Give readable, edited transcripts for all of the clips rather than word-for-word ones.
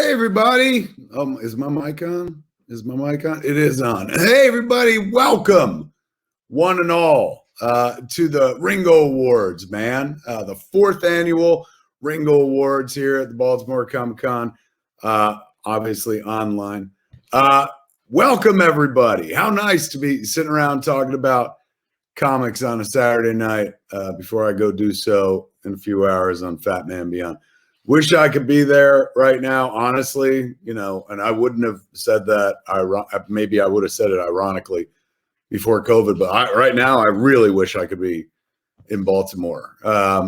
Hey, everybody. Is my mic on? Is my mic on? It is on. Hey, everybody. Welcome, one and all, to the Ringo Awards, man. The 4th annual Ringo Awards here at the Baltimore Comic-Con, obviously online. Welcome, everybody. How nice to be sitting around talking about comics on a Saturday night before I go do so in a few hours on Fat Man Beyond. Wish I could be there right now, honestly, you know, and I wouldn't have said that. Maybe I would have said it ironically before COVID, but right now I really wish I could be in Baltimore.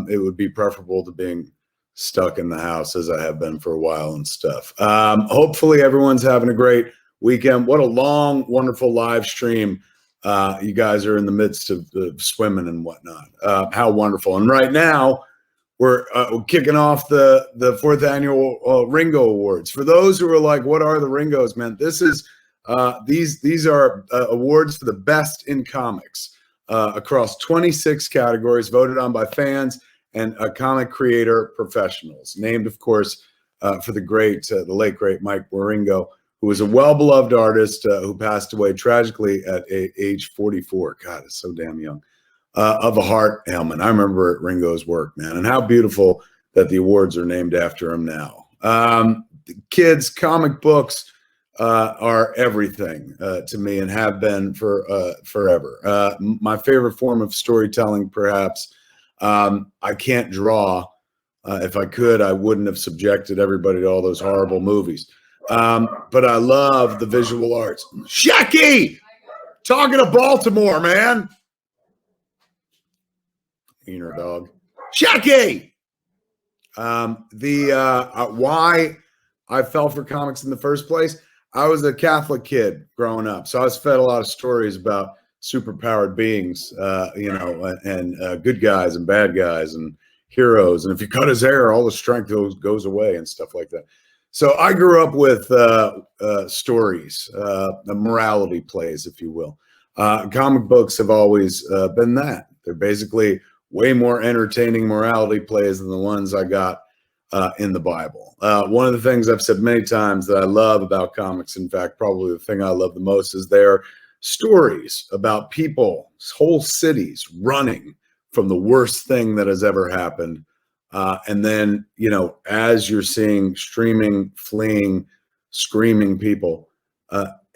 It would be preferable to being stuck in the house as I have been for a while and stuff. Hopefully everyone's having a great weekend. What a long, wonderful live stream. You guys are in the midst of swimming and whatnot. How wonderful. And right now, we're kicking off the 4th annual Ringo Awards. For those who are like, what are the Ringos, man? This is these are awards for the best in comics across 26 categories, voted on by fans and comic creator professionals. Named, of course, for the late great Mike Wieringo, who was a well-beloved artist who passed away tragically at age 44. God, it's so damn young. Of a heart ailment. I remember Ringo's work, man, and how beautiful that the awards are named after him now. Kids, comic books are everything to me and have been for forever. My favorite form of storytelling, perhaps. I can't draw. If I could, I wouldn't have subjected everybody to all those horrible movies. But I love the visual arts. Shecky! Talking to Baltimore, man. Inner dog. Shecky! Why I fell for comics in the first place, I was a Catholic kid growing up. So I was fed a lot of stories about superpowered beings, and good guys and bad guys and heroes. And if you cut his hair, all the strength goes away and stuff like that. So I grew up with stories, the morality plays, if you will. Comic books have always been that. They're basically way more entertaining morality plays than the ones I got in the Bible. One of the things I've said many times that I love about comics, in fact, probably the thing I love the most, is their stories about people, whole cities running from the worst thing that has ever happened. And then, you know, as you're seeing streaming, fleeing, screaming people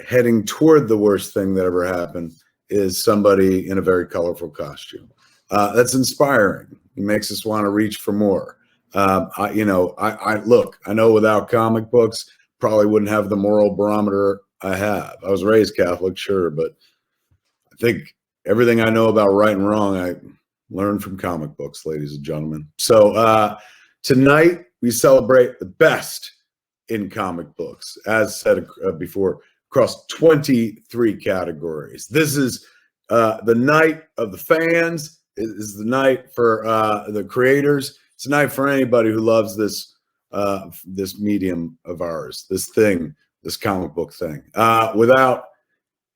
heading toward the worst thing that ever happened is somebody in a very colorful costume. That's inspiring. It makes us want to reach for more. I know without comic books, probably wouldn't have the moral barometer I have. I was raised Catholic, sure, but I think everything I know about right and wrong, I learned from comic books, ladies and gentlemen. So tonight we celebrate the best in comic books, as said before, across 23 categories. This is the night of the fans. It is the night for the creators. It's a night for anybody who loves this medium of ours, this comic book thing. Without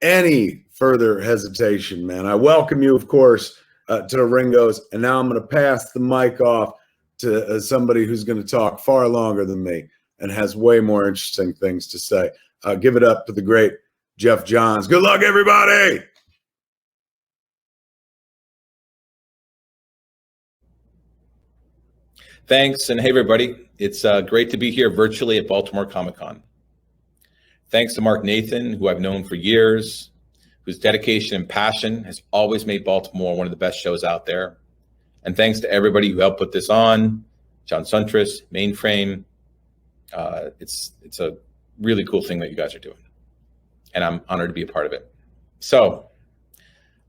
any further hesitation, man, I welcome you, of course, to the Ringos. And now I'm going to pass the mic off to somebody who's going to talk far longer than me and has way more interesting things to say. Give it up to the great Geoff Johns. Good luck, everybody. Thanks, and hey, everybody. It's great to be here virtually at Baltimore Comic-Con. Thanks to Mark Nathan, who I've known for years, whose dedication and passion has always made Baltimore one of the best shows out there. And thanks to everybody who helped put this on, John Suntress, Mainframe. It's a really cool thing that you guys are doing, and I'm honored to be a part of it. So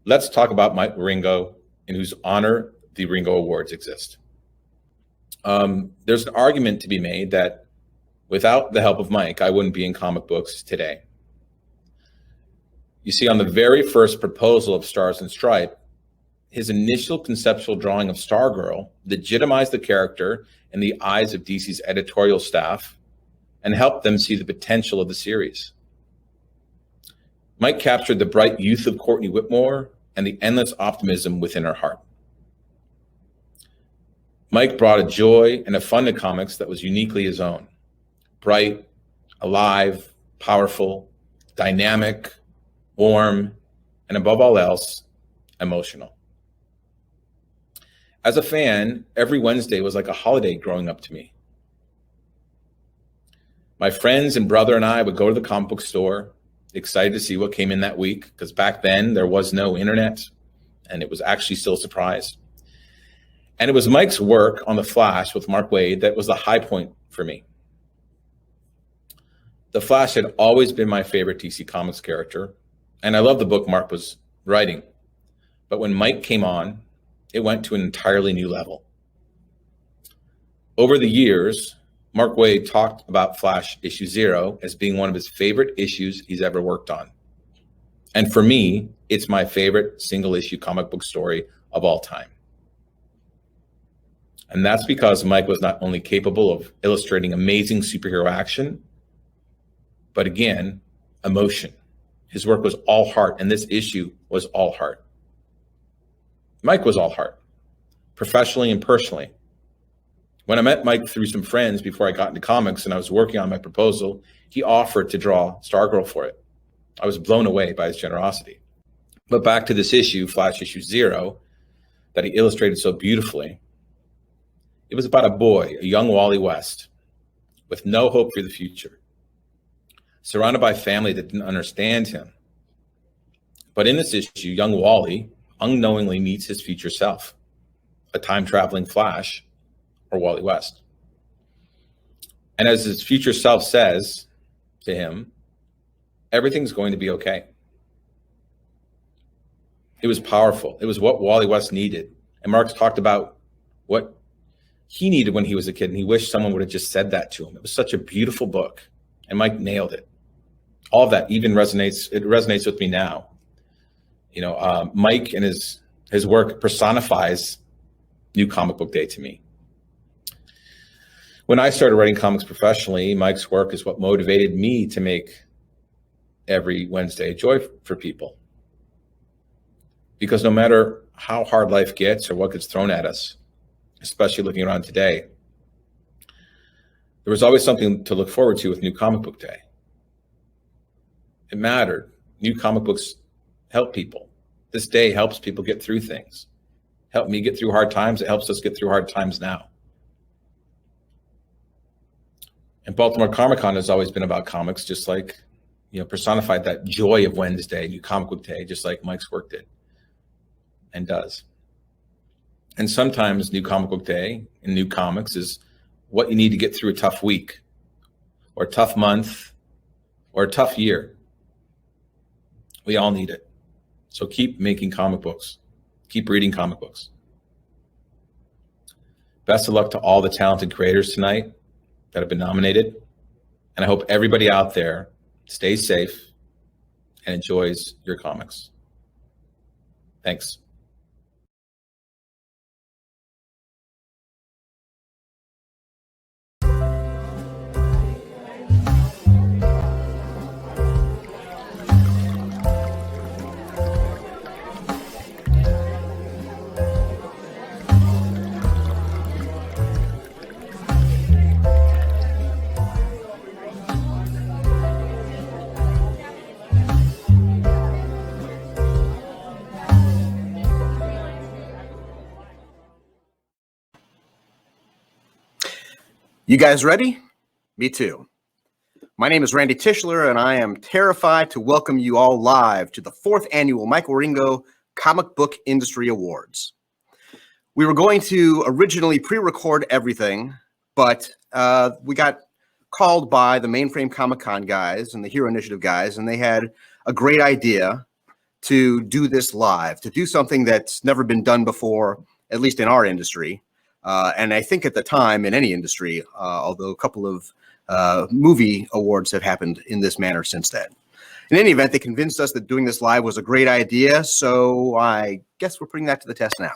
let's talk about Mike Wieringo, in whose honor the Ringo Awards exist. There's an argument to be made that without the help of Mike, I wouldn't be in comic books today. You see, on the very first proposal of Stars and Stripe, his initial conceptual drawing of Stargirl legitimized the character in the eyes of DC's editorial staff and helped them see the potential of the series. Mike captured the bright youth of Courtney Whitmore and the endless optimism within her heart. Mike brought a joy and a fun to comics that was uniquely his own. bright, alive, powerful, dynamic, warm, and above all else, emotional. As a fan, every Wednesday was like a holiday growing up to me. My friends and brother and I would go to the comic book store, excited to see what came in that week, because back then there was no internet, and it was actually still a surprise. And it was Mike's work on The Flash with Mark Waid that was the high point for me. The Flash had always been my favorite DC Comics character, and I loved the book Mark was writing. But when Mike came on, it went to an entirely new level. Over the years, Mark Waid talked about Flash issue 0 as being one of his favorite issues he's ever worked on. And for me, it's my favorite single issue comic book story of all time. And that's because Mike was not only capable of illustrating amazing superhero action, but again, emotion. His work was all heart, and this issue was all heart. Mike was all heart, professionally and personally. When I met Mike through some friends before I got into comics and I was working on my proposal, he offered to draw Stargirl for it. I was blown away by his generosity. But back to this issue, Flash issue 0, that he illustrated so beautifully. It was about a boy, a young Wally West, with no hope for the future, surrounded by family that didn't understand him. But in this issue, young Wally unknowingly meets his future self, a time-traveling Flash, or Wally West. And as his future self says to him, everything's going to be okay. It was powerful. It was what Wally West needed. And Marx talked about what he needed when he was a kid, and he wished someone would have just said that to him. It was such a beautiful book, and Mike nailed it. All of that even resonates with me now. You know, Mike and his work personifies New Comic Book Day to me. When I started writing comics professionally, Mike's work is what motivated me to make every Wednesday a joy for people. Because no matter how hard life gets or what gets thrown at us, especially looking around today, there was always something to look forward to with New Comic Book Day. It mattered. New comic books help people. This day helps people get through things. Helped me get through hard times. It helps us get through hard times now. And Baltimore Comic-Con has always been about comics, just like, you know, personified that joy of Wednesday, New Comic Book Day, just like Mike's work did and does. And sometimes New Comic Book Day in new comics is what you need to get through a tough week or a tough month or a tough year. We all need it. So keep making comic books. Keep reading comic books. Best of luck to all the talented creators tonight that have been nominated. And I hope everybody out there stays safe and enjoys your comics. Thanks. You guys ready? Me too. My name is Randy Tischler, and I am terrified to welcome you all live to the 4th annual Matt Wieringo Comic Book Industry Awards. We were going to originally pre-record everything, but we got called by the Mainframe Comic-Con guys and the Hero Initiative guys, and they had a great idea to do this live, to do something that's never been done before, at least in our industry. And I think at the time in any industry, although a couple of movie awards have happened in this manner since then. In any event, they convinced us that doing this live was a great idea, so I guess we're putting that to the test now.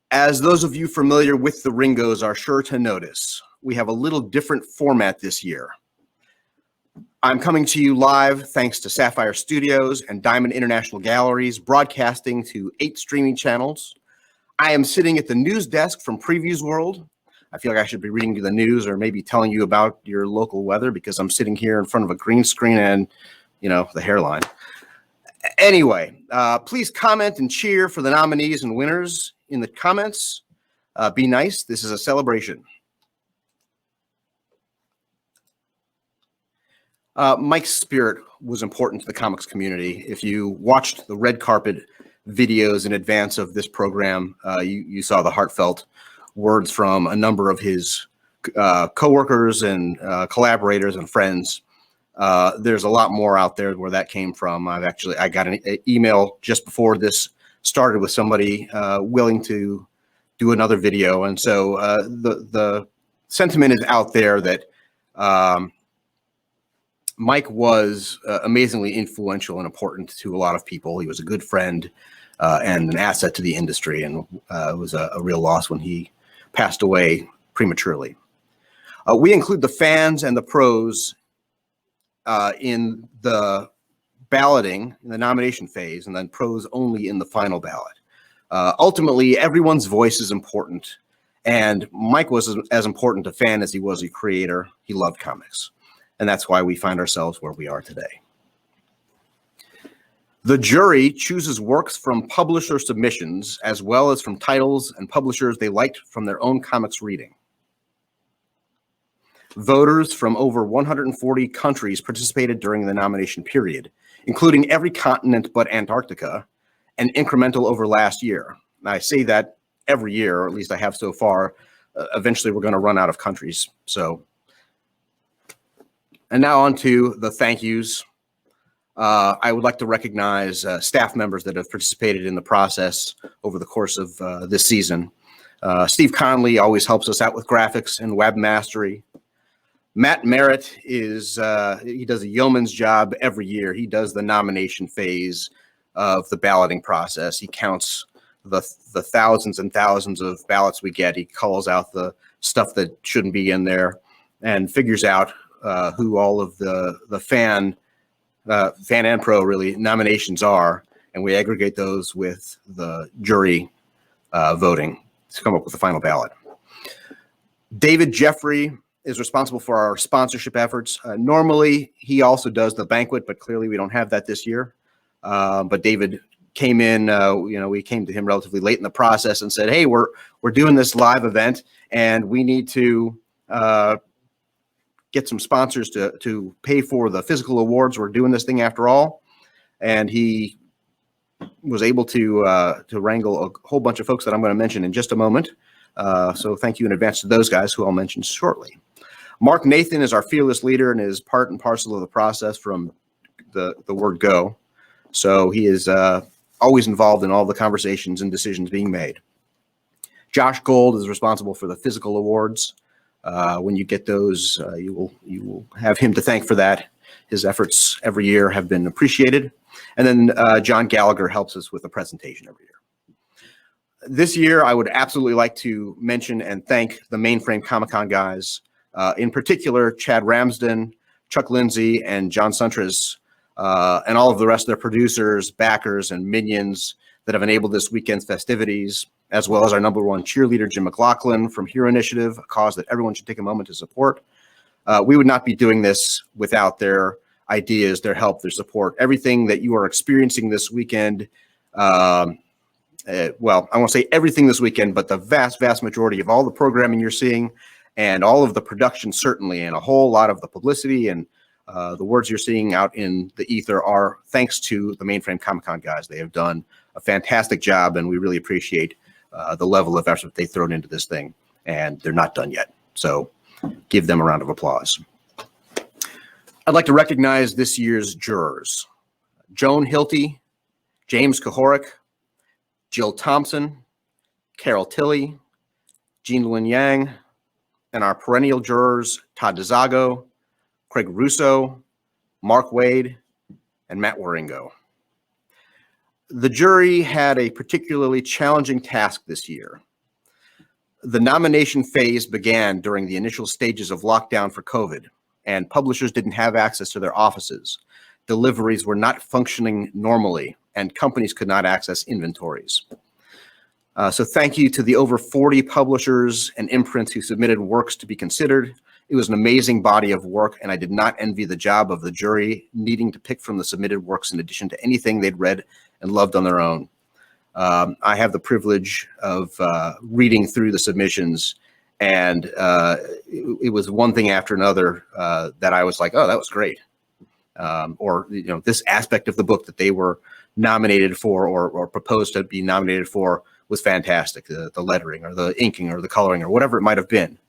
As those of you familiar with the Ringos are sure to notice, we have a little different format this year. I'm coming to you live thanks to Sapphire Studios and Diamond International Galleries, broadcasting to 8 streaming channels. I am sitting at the news desk from Previews World. I feel like I should be reading you the news or maybe telling you about your local weather because I'm sitting here in front of a green screen and, the hairline. Anyway, please comment and cheer for the nominees and winners in the comments. Be nice. This is a celebration. Mike's spirit was important to the comics community. If you watched the red carpet videos in advance of this program, you saw the heartfelt words from a number of his coworkers and collaborators and friends. There's a lot more out there where that came from. I got an email just before this started with somebody willing to do another video. And so the sentiment is out there that Mike was amazingly influential and important to a lot of people. He was a good friend and an asset to the industry, and it was a real loss when he passed away prematurely. We include the fans and the pros in the balloting, in the nomination phase, and then pros only in the final ballot. Ultimately, everyone's voice is important, and Mike was as important a fan as he was a creator. He loved comics, and that's why we find ourselves where we are today. The jury chooses works from publisher submissions as well as from titles and publishers they liked from their own comics reading. Voters from over 140 countries participated during the nomination period, including every continent but Antarctica, and incremental over last year. And I say that every year, or at least I have so far. Eventually, we're going to run out of countries. And now on to the thank yous. I would like to recognize staff members that have participated in the process over the course of this season. Steve Conley always helps us out with graphics and web mastery. Matt Merritt he does a yeoman's job every year. He does the nomination phase of the balloting process. He counts the thousands and thousands of ballots we get. He calls out the stuff that shouldn't be in there and figures out who all of the fan and pro really nominations are, and we aggregate those with the jury voting to come up with the final ballot. David Jeffrey is responsible for our sponsorship efforts. Normally, he also does the banquet, but clearly we don't have that this year. But David came in, we came to him relatively late in the process and said, hey, we're doing this live event, and we need to get some sponsors to pay for the physical awards. We're doing this thing after all. And he was able to wrangle a whole bunch of folks that I'm going to mention in just a moment. So thank you in advance to those guys who I'll mention shortly. Mark Nathan is our fearless leader and is part and parcel of the process from the word go. So he is always involved in all the conversations and decisions being made. Josh Gold is responsible for the physical awards. When you get those, you will have him to thank for that. His efforts every year have been appreciated. And then John Gallagher helps us with the presentation every year. This year, I would absolutely like to mention and thank the Mainframe Comic-Con guys, in particular, Chad Ramsden, Chuck Lindsay, and John Suntres, and all of the rest of their producers, backers, and minions that have enabled this weekend's festivities, as well as our #1 cheerleader, Jim McLaughlin from Hero Initiative, a cause that everyone should take a moment to support. We would not be doing this without their ideas, their help, their support. Everything that you are experiencing this weekend, well, I won't say everything this weekend, but the vast, vast majority of all the programming you're seeing and all of the production, certainly, and a whole lot of the publicity and the words you're seeing out in the ether are thanks to the Mainframe Comic-Con guys. They have done a fantastic job, and we really appreciate the level of effort they've thrown into this thing, and they're not done yet. So give them a round of applause. I'd like to recognize this year's jurors: Joan Hilty, James Kahoric, Jill Thompson, Carol Tilley, Gene Luen Yang, and our perennial jurors, Todd Dezago, Craig Rousseau, Mark Waid, and Matt Wieringo. The jury had a particularly challenging task this year. The nomination phase began during the initial stages of lockdown for COVID, and publishers didn't have access to their offices. Deliveries were not functioning normally, and companies could not access inventories. So thank you to the over 40 publishers and imprints who submitted works to be considered. It was an amazing body of work, and I did not envy the job of the jury needing to pick from the submitted works in addition to anything they'd read and loved on their own. I have the privilege of reading through the submissions, and it was one thing after another that I was like, oh, that was great. Or, this aspect of the book that they were nominated for or proposed to be nominated for was fantastic. The lettering or the inking or the coloring or whatever it might have been.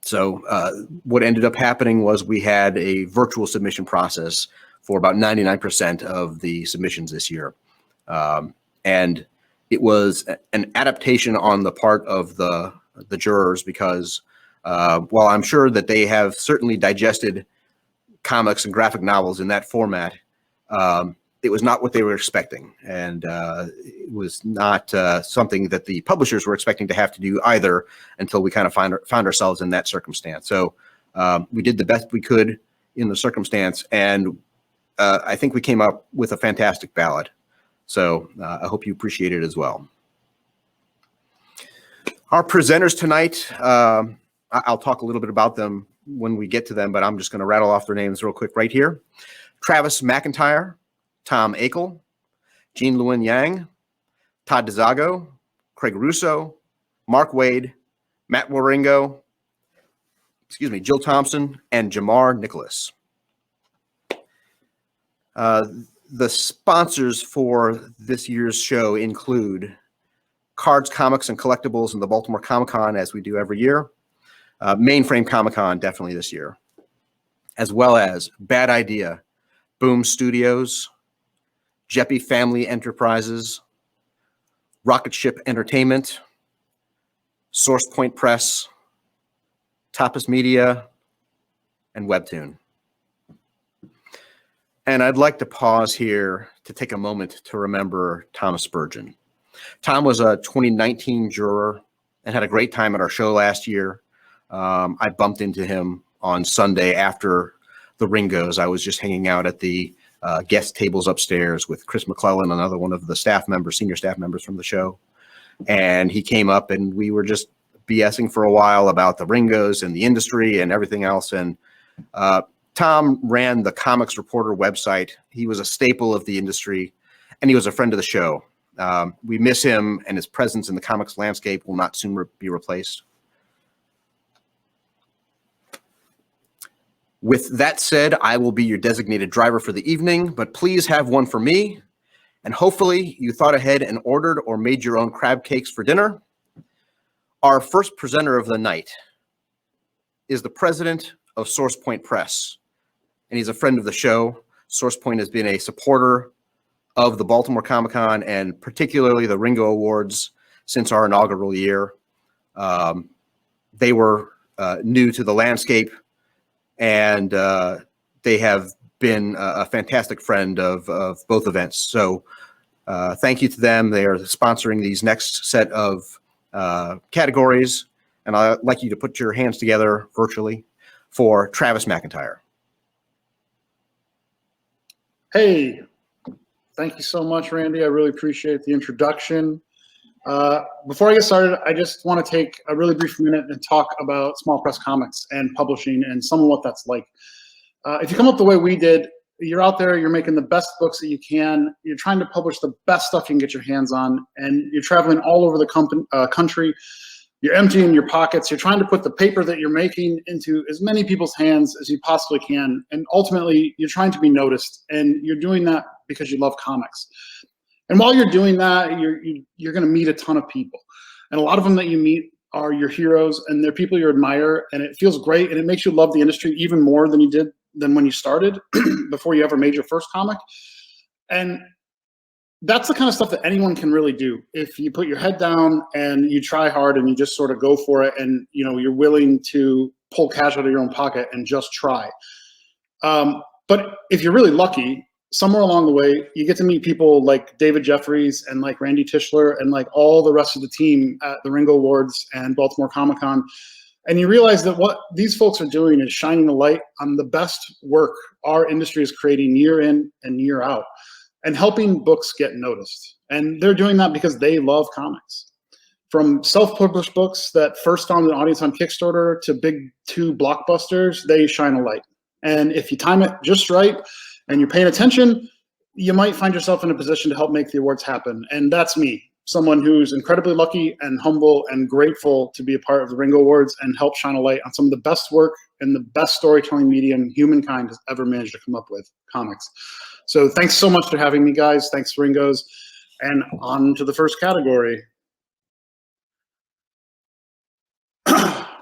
So what ended up happening was we had a virtual submission process for about 99% of the submissions this year. And it was an adaptation on the part of the jurors because while I'm sure that they have certainly digested comics and graphic novels in that format, it was not what they were expecting. And it was not something that the publishers were expecting to have to do either until we kind of found ourselves in that circumstance. So we did the best we could in the circumstance, and I think we came up with a fantastic ballad. So I hope you appreciate it as well. Our presenters tonight, I'll talk a little bit about them when we get to them, but I'm just going to rattle off their names real quick right here. Travis McIntire, Tom Akel, Gene Luen Yang, Todd Dezago, Craig Rousseau, Mark Waid, Matt Wieringo, Jill Thompson, and Jamar Nicholas. The sponsors for this year's show include Cards, Comics, and Collectibles in the Baltimore Comic-Con, as we do every year. Mainframe Comic-Con, definitely this year. As well as Bad Idea, Boom Studios, Jeppy Family Enterprises, Rocketship Entertainment, Source Point Press, Tapas Media, and Webtoon. And I'd like to pause here to take a moment to remember Thomas Spurgeon. Tom was a 2019 juror and had a great time at our show last year. I bumped into him on Sunday after the Ringos. I was just hanging out at the guest tables upstairs with Chris McClellan, another one of the staff members, senior staff members from the show. And he came up and we were just BSing for a while about the Ringos and the industry and everything else. And Tom ran the Comics Reporter website. He was a staple of the industry, and he was a friend of the show. We miss him, and his presence in the comics landscape will not soon be replaced. With that said, I will be your designated driver for the evening, but please have one for me. And hopefully you thought ahead and ordered or made your own crab cakes for dinner. Our first presenter of the night is the president of SourcePoint Press, and he's a friend of the show. SourcePoint has been a supporter of the Baltimore Comic-Con and particularly the Ringo Awards since our inaugural year. They were new to the landscape, and they have been a fantastic friend of both events. So thank you to them. They are sponsoring these next set of categories, and I'd like you to put your hands together virtually for Travis McIntire. Hey, thank you so much, Randy. I really appreciate the introduction. Before I get started, I just want to take a really brief minute and talk about small press comics and publishing and some of what that's like. If you come up the way we did, you're out there, you're making the best books that you can, you're trying to publish the best stuff you can get your hands on, and you're traveling all over the country. You're emptying your pockets. You're trying to put the paper that you're making into as many people's hands as you possibly can. And ultimately, you're trying to be noticed. And you're doing that because you love comics. And while you're doing that, you're going to meet a ton of people. And a lot of them that you meet are your heroes, and they're people you admire. And it feels great. And it makes you love the industry even more than you did than when you started, before you ever made your first comic. And that's the kind of stuff that anyone can really do if you put your head down and you try hard and you just sort of go for it, and you're willing to pull cash out of your own pocket and just try. But if you're really lucky, somewhere along the way you get to meet people like David Jeffries and like Randy Tischler and like all the rest of the team at the Ringo Awards and Baltimore Comic-Con, and you realize that what these folks are doing is shining a light on the best work our industry is creating year in and year out. and helping books get noticed. And they're doing that because they love comics. From self-published books that first found an audience on Kickstarter to big 2 blockbusters, they shine a light. And if you time it just right and you're paying attention, you might find yourself in a position to help make the awards happen. And that's me, someone who's incredibly lucky and humble and grateful to be a part of the Ringo Awards and help shine a light on some of the best work and the best storytelling medium humankind has ever managed to come up with, comics. So thanks so much for having me, guys. Thanks, Ringos. And on to the first category.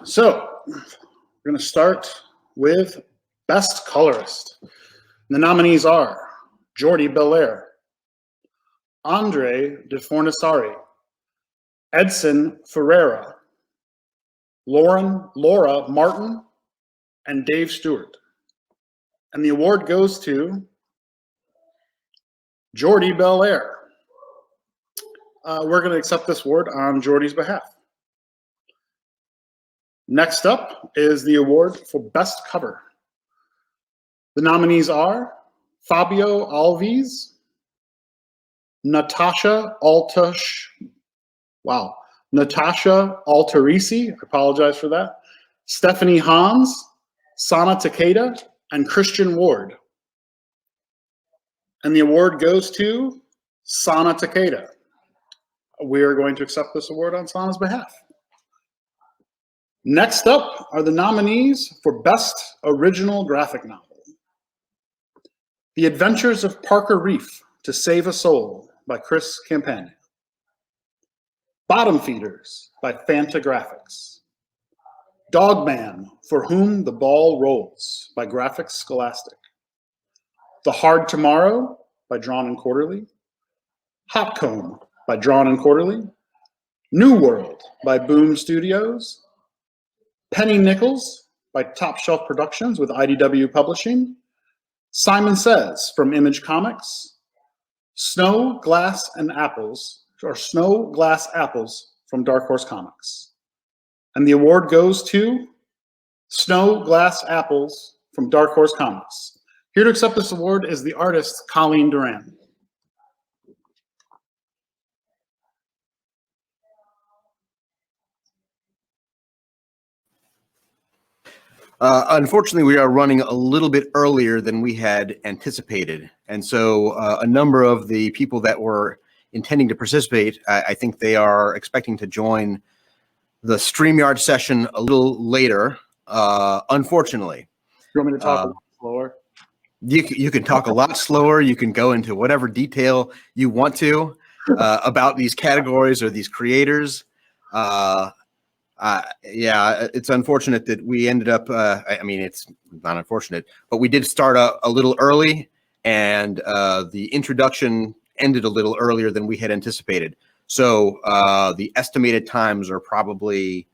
So we're going to start with Best Colorist. The nominees are Jordi Belair, Andre de Fornassari, Edson Ferreira, Laura Martin, and Dave Stewart. And the award goes to Jordi Belair. We're going to accept this award on Jordi's behalf. Next up is the award for Best Cover. The nominees are Fabio Alves, Natasha Altarisi, I apologize for that, Stephanie Hans, Sana Takeda, and Christian Ward. And the award goes to Sana Takeda. We are going to accept this award on Sana's behalf. Next up are the nominees for Best Original Graphic Novel. The Adventures of Parker Reef to Save a Soul by Chris Campagna. Bottom Feeders by Fantagraphics. Dogman, For Whom the Ball Rolls by Graphics Scholastic. The Hard Tomorrow by Drawn and Quarterly. Hopcomb by Drawn and Quarterly. New World by Boom Studios. Penny Nichols by Top Shelf Productions with IDW Publishing. Simon Says from Image Comics. Snow, Glass, and Apples, or Snow, Glass, Apples from Dark Horse Comics. And the award goes to Snow, Glass, Apples from Dark Horse Comics. Here to accept this award is the artist Colleen Doran. Unfortunately, we are running a little bit earlier than we had anticipated. And so a number of the people that were intending to participate, I think they are expecting to join the StreamYard session a little later, unfortunately. You want me to talk a little slower? You can talk a lot slower. You can go into whatever detail you want to about these categories or these creators. Yeah, it's unfortunate that we ended up, I mean, it's not unfortunate, but we did start a little early, and the introduction ended a little earlier than we had anticipated. So the estimated times are probably,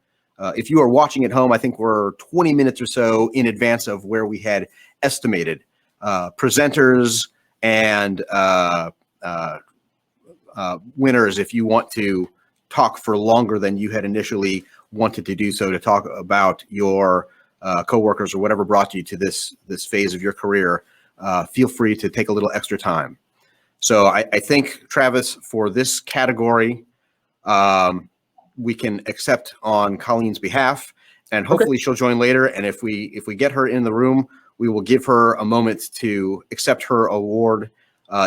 if you are watching at home, I think we're 20 minutes or so in advance of where we had estimated. Presenters and winners, if you want to talk for longer than you had initially wanted to do so, to talk about your coworkers or whatever brought you to this phase of your career, feel free to take a little extra time. So I think, Travis, for this category, we can accept on Colleen's behalf, and hopefully she'll join later. And if we get her in the room, we will give her a moment to accept her award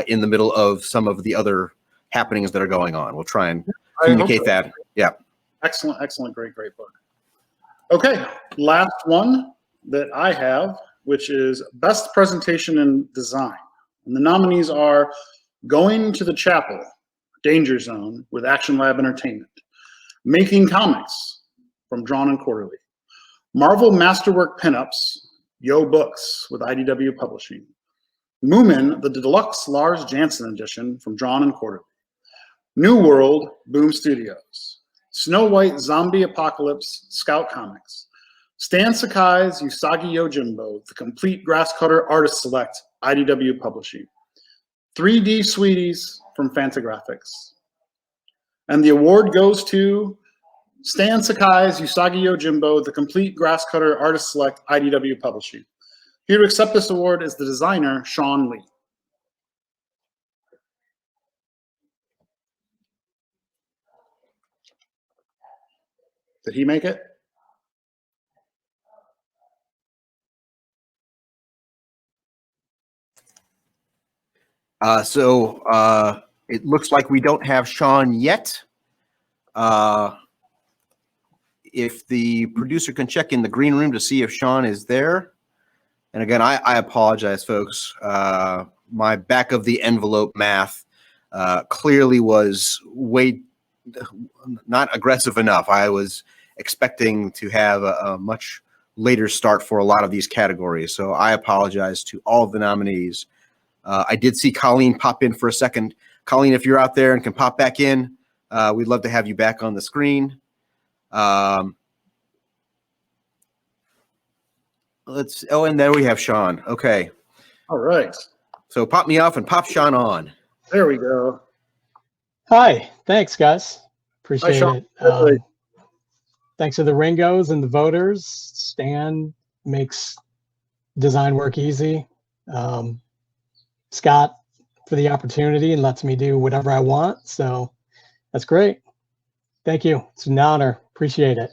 in the middle of some of the other happenings that are going on. We'll try and communicate that. Yeah. Excellent, excellent, great book. Okay, last one that I have, which is Best Presentation and Design. And the nominees are Going to the Chapel, Danger Zone with Action Lab Entertainment. Making Comics from Drawn and Quarterly. Marvel Masterwork Pinups, Yo Books with IDW Publishing. Moomin, the Deluxe Lars Jansen edition from Drawn and Quarterly. New World, Boom Studios. Snow White Zombie Apocalypse, Scout Comics. Stan Sakai's Usagi Yojimbo, the Complete Grasscutter Artist Select, IDW Publishing. 3D Sweeties from Fantagraphics. And the award goes to Stan Sakai's Usagi Yojimbo, the Complete Grasscutter Artist Select, IDW Publishing. Here to accept this award is the designer, Shawn Lee. Did he make it? It looks like we don't have Shawn yet. If the producer can check in the green room to see if Shawn is there. And again, I apologize, folks. My back of the envelope math clearly was way not aggressive enough. I was expecting to have a much later start for a lot of these categories. So I apologize to all of the nominees. I did see Colleen pop in for a second. Colleen, if you're out there and can pop back in, we'd love to have you back on the screen. And there we have Shawn. Okay. All right. So pop me off and pop Shawn on. There we go. Hi. Thanks, guys. Appreciate Shawn. it. Thanks to the Ringos and the voters. Stan makes design work easy. Scott for the opportunity and lets me do whatever I want. So that's great. Thank you. It's an honor. Appreciate it.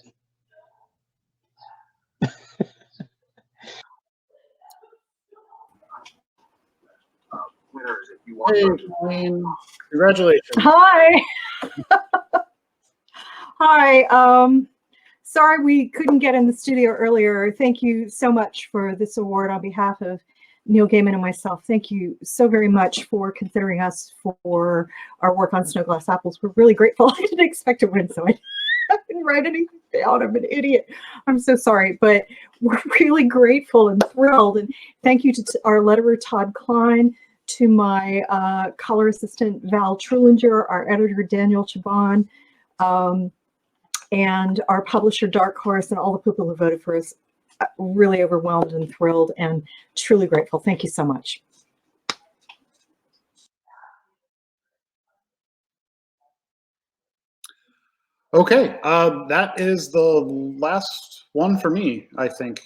Hey, Colleen. Congratulations. Hi. Hi. Sorry we couldn't get in the studio earlier. Thank you so much for this award on behalf of Neil Gaiman and myself. Thank you so very much for considering us for our work on Snow Glass Apples. We're really grateful. I didn't expect to win, so I didn't write anything down. I'm an idiot. I'm so sorry, but we're really grateful and thrilled. And thank you to our letterer, Todd Klein, to my color assistant, Val Trulinger, our editor, Daniel Chabon, and our publisher, Dark Horse, and all the people who voted for us. Really overwhelmed and thrilled and truly grateful. Thank you so much. Okay, that is the last one for me, I think,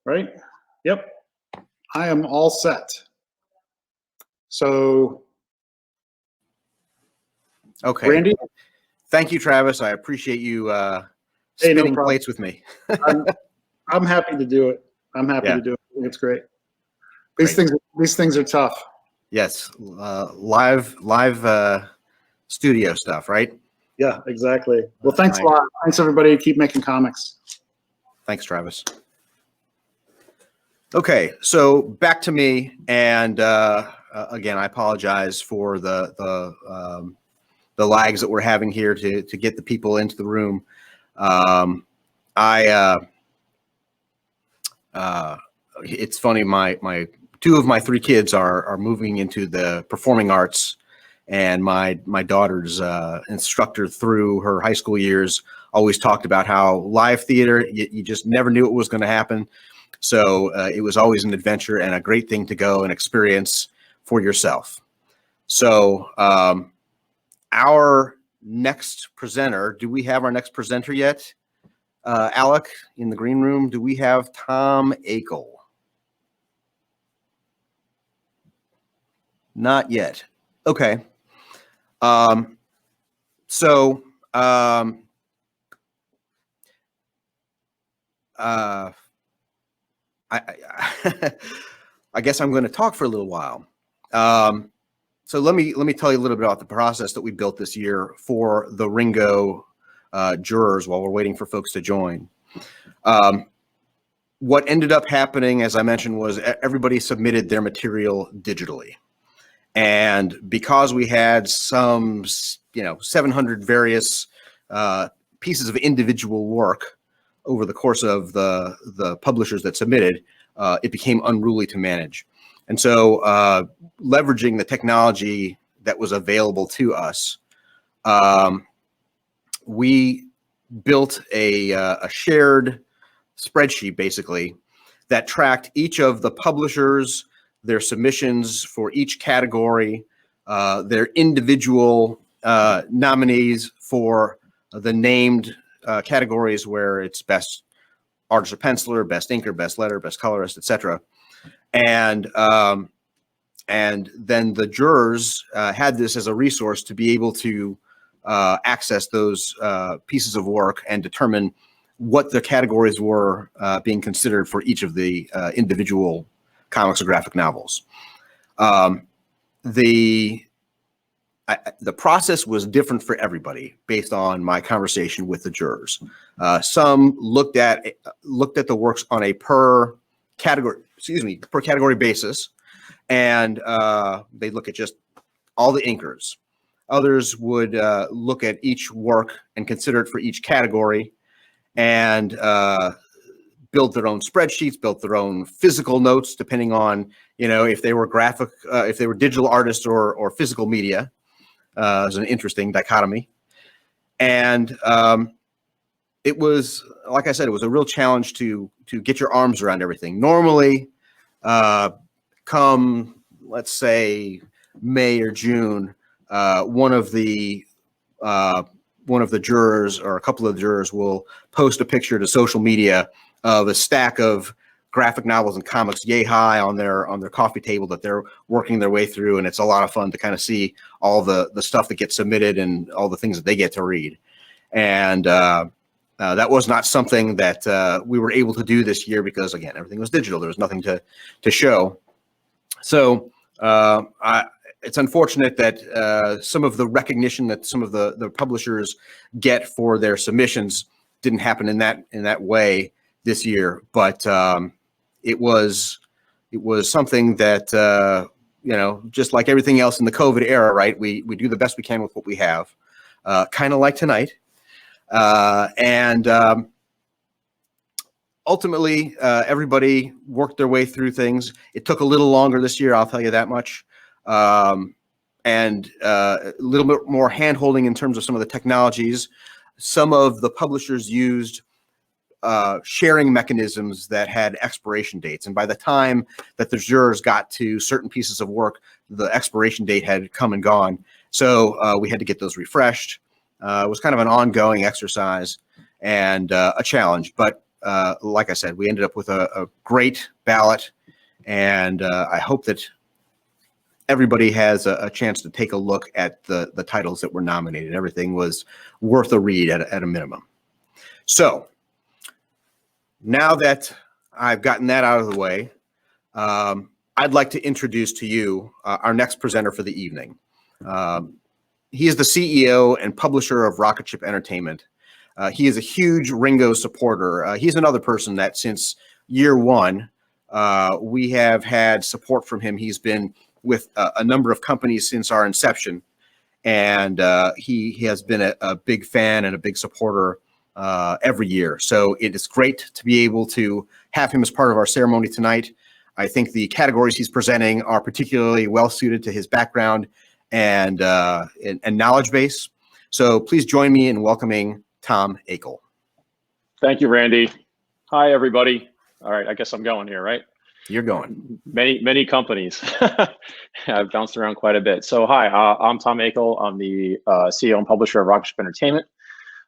right? Yep, I am all set. So, Okay. Randy? Thank you, Travis. I appreciate you Hey, no spinning problem. plates with me. I'm happy to do it. I'm happy Yeah. to do it. I think it's great. These things are tough. Yes, live studio stuff, right? Yeah, exactly. Well, thanks a lot. Thanks everybody. Keep making comics. Thanks, Travis. Okay, so back to me, and again, I apologize for the lags that we're having here to get the people into the room. It's funny. My two of my three kids are moving into the performing arts, and my daughter's instructor through her high school years always talked about how live theater, you just never knew what was going to happen. So it was always an adventure and a great thing to go and experience for yourself. So our next presenter, do we have our next presenter yet? Alec, in the green room, do we have Tom Akel? Not yet. Okay. I guess I'm going to talk for a little while. So let me tell you a little bit about the process that we built this year for the Ringo jurors while we're waiting for folks to join. What ended up happening, as I mentioned, was everybody submitted their material digitally. And because we had some, 700 various pieces of individual work over the course of the publishers that submitted, it became unruly to manage. And so leveraging the technology that was available to us, we built a shared spreadsheet, basically, that tracked each of the publishers, their submissions for each category, their individual nominees for the named categories where it's best artist or penciler, best inker, best letter, best colorist, etc. And then the jurors had this as a resource to be able to access those pieces of work and determine what the categories were being considered for each of the individual comics or graphic novels. The process was different for everybody based on my conversation with the jurors. Some looked at the works on a per category basis, and they look at just all the inkers. Others would look at each work and consider it for each category, and build their own spreadsheets, built their own physical notes, depending on, if they were if they were digital artists or physical media. It's an interesting dichotomy. And it was, like I said, it was a real challenge to get your arms around everything. Normally, come, let's say, May or June, one of the jurors or a couple of the jurors will post a picture to social media of a stack of graphic novels and comics yay high on their coffee table that they're working their way through, and it's a lot of fun to kind of see all the stuff that gets submitted and all the things that they get to read. And that was not something that we were able to do this year because, again, everything was digital. There was nothing to show. So it's unfortunate that some of the recognition that some of the publishers get for their submissions didn't happen in that way this year. But it was something that just like everything else in the COVID era, right? We do the best we can with what we have, kind of like tonight, and ultimately everybody worked their way through things. It took a little longer this year, I'll tell you that much. And a little bit more hand-holding in terms of some of the technologies. Some of the publishers used sharing mechanisms that had expiration dates. And by the time that the jurors got to certain pieces of work, the expiration date had come and gone. So we had to get those refreshed. It was kind of an ongoing exercise and a challenge. But like I said, we ended up with a great ballot. And I hope that everybody has a chance to take a look at the titles that were nominated. Everything was worth a read at a minimum. So now that I've gotten that out of the way, I'd like to introduce to you our next presenter for the evening. He is the CEO and publisher of Rocketship Entertainment. He is a huge Ringo supporter. He's another person that since year one, we have had support from him. He's been with a number of companies since our inception, and he has been a big fan and a big supporter every year. So it is great to be able to have him as part of our ceremony tonight. I think the categories he's presenting are particularly well suited to his background and knowledge base. So please join me in welcoming Tom Akel. Thank you, Randy. Hi, everybody. All right, I guess I'm going here, right? You're going. Many companies. I've bounced around quite a bit. So hi, I'm Tom Akel. I'm the CEO and publisher of Rocketship Entertainment.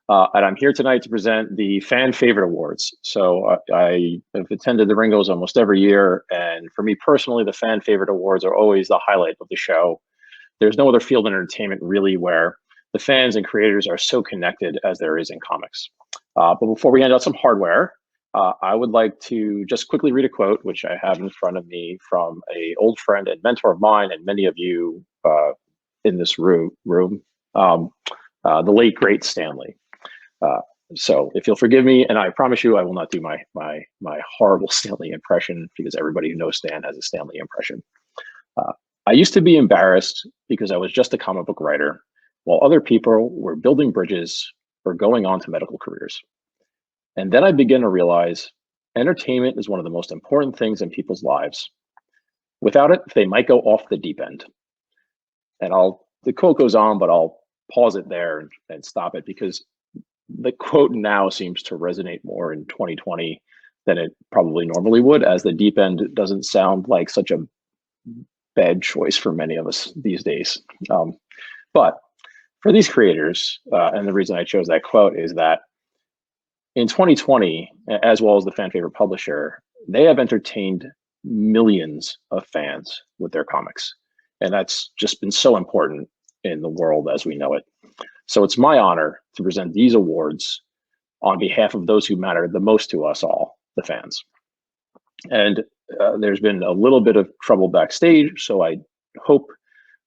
And I'm here tonight to present the Fan Favorite Awards. So I have attended the Ringos almost every year. And for me personally, the Fan Favorite Awards are always the highlight of the show. There's no other field in entertainment really where the fans and creators are so connected as there is in comics. But before we hand out some hardware, I would like to just quickly read a quote, which I have in front of me from an old friend and mentor of mine and many of you in this room, the late, great Stan Lee. So if you'll forgive me, and I promise you I will not do my horrible Stan Lee impression, because everybody who knows Stan has a Stan Lee impression. I used to be embarrassed because I was just a comic book writer, while other people were building bridges or going on to medical careers. And then I began to realize entertainment is one of the most important things in people's lives. Without it, they might go off the deep end. And the quote goes on, but I'll pause it there and stop it, because the quote now seems to resonate more in 2020 than it probably normally would, as the deep end doesn't sound like such a bad choice for many of us these days. But for these creators, and the reason I chose that quote is that in 2020, as well as the fan favorite publisher, they have entertained millions of fans with their comics. And that's just been so important in the world as we know it. So it's my honor to present these awards on behalf of those who matter the most to us all, the fans. And there's been a little bit of trouble backstage, so I hope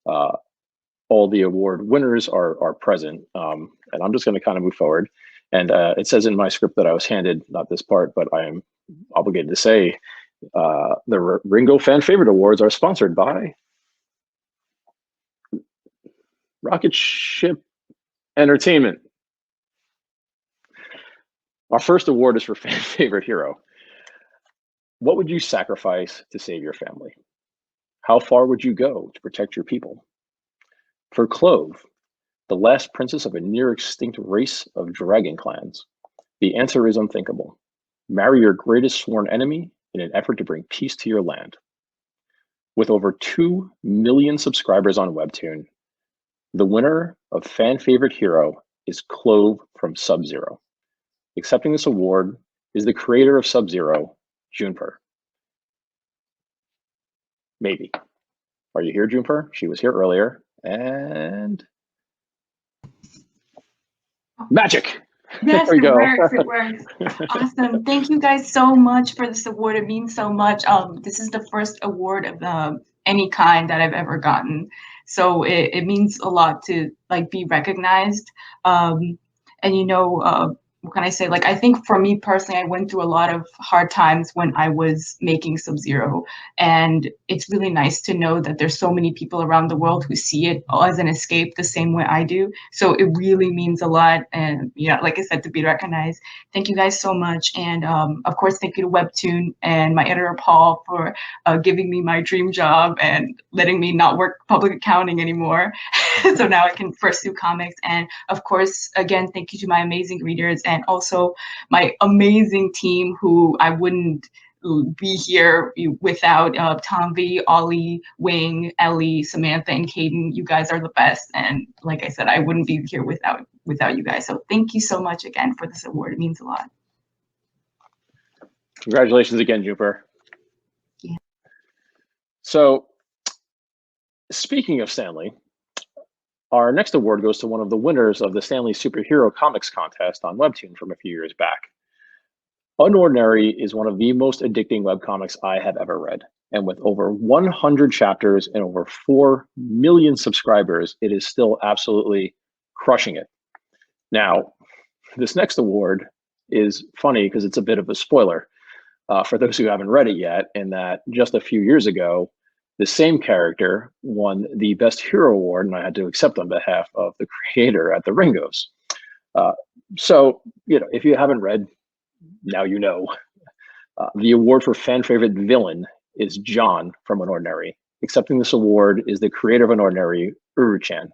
all the award winners are present. And I'm just going to kind of move forward. And it says in my script that I was handed, not this part, but I am obligated to say, the Ringo Fan Favorite Awards are sponsored by Rocketship Entertainment. Our first award is for Fan Favorite Hero. What would you sacrifice to save your family? How far would you go to protect your people? For Clove, the last princess of a near extinct race of dragon clans, the answer is unthinkable. Marry your greatest sworn enemy in an effort to bring peace to your land. With over 2 million subscribers on Webtoon, the winner of Fan Favorite Hero is Clove from Sub-Zero. Accepting this award is the creator of Sub-Zero, Junepurr. Maybe. Are you here, Junepurr? She was here earlier. And magic. Yes, There we it go. works. It works. Awesome. Thank you guys so much for this award. It means so much. This is the first award of any kind that I've ever gotten. So it means a lot to like be recognized. And you know, what can I say? Like, I think for me personally, I went through a lot of hard times when I was making Sub-Zero. And it's really nice to know that there's so many people around the world who see it as an escape the same way I do. So it really means a lot. And yeah, like I said, to be recognized. Thank you guys so much. And of course, thank you to Webtoon and my editor, Paul, for giving me my dream job and letting me not work public accounting anymore. So now I can pursue comics. And of course, again, thank you to my amazing readers and also my amazing team who I wouldn't be here without Tom V, Ollie, Wing, Ellie, Samantha, and Caden. You guys are the best. And like I said, I wouldn't be here without you guys. So thank you so much again for this award. It means a lot. Congratulations again, Junepurr. Yeah. So speaking of Stanley, our next award goes to one of the winners of the Stanley Superhero Comics Contest on Webtoon from a few years back. Unordinary is one of the most addicting webcomics I have ever read. And with over 100 chapters and over 4 million subscribers, it is still absolutely crushing it. Now, this next award is funny because it's a bit of a spoiler for those who haven't read it yet, in that just a few years ago, the same character won the Best Hero Award, and I had to accept on behalf of the creator at the Ringos. So, you know, if you haven't read, now you know. The award for fan favorite villain is John from Unordinary. Accepting this award is the creator of Unordinary, uru-chan.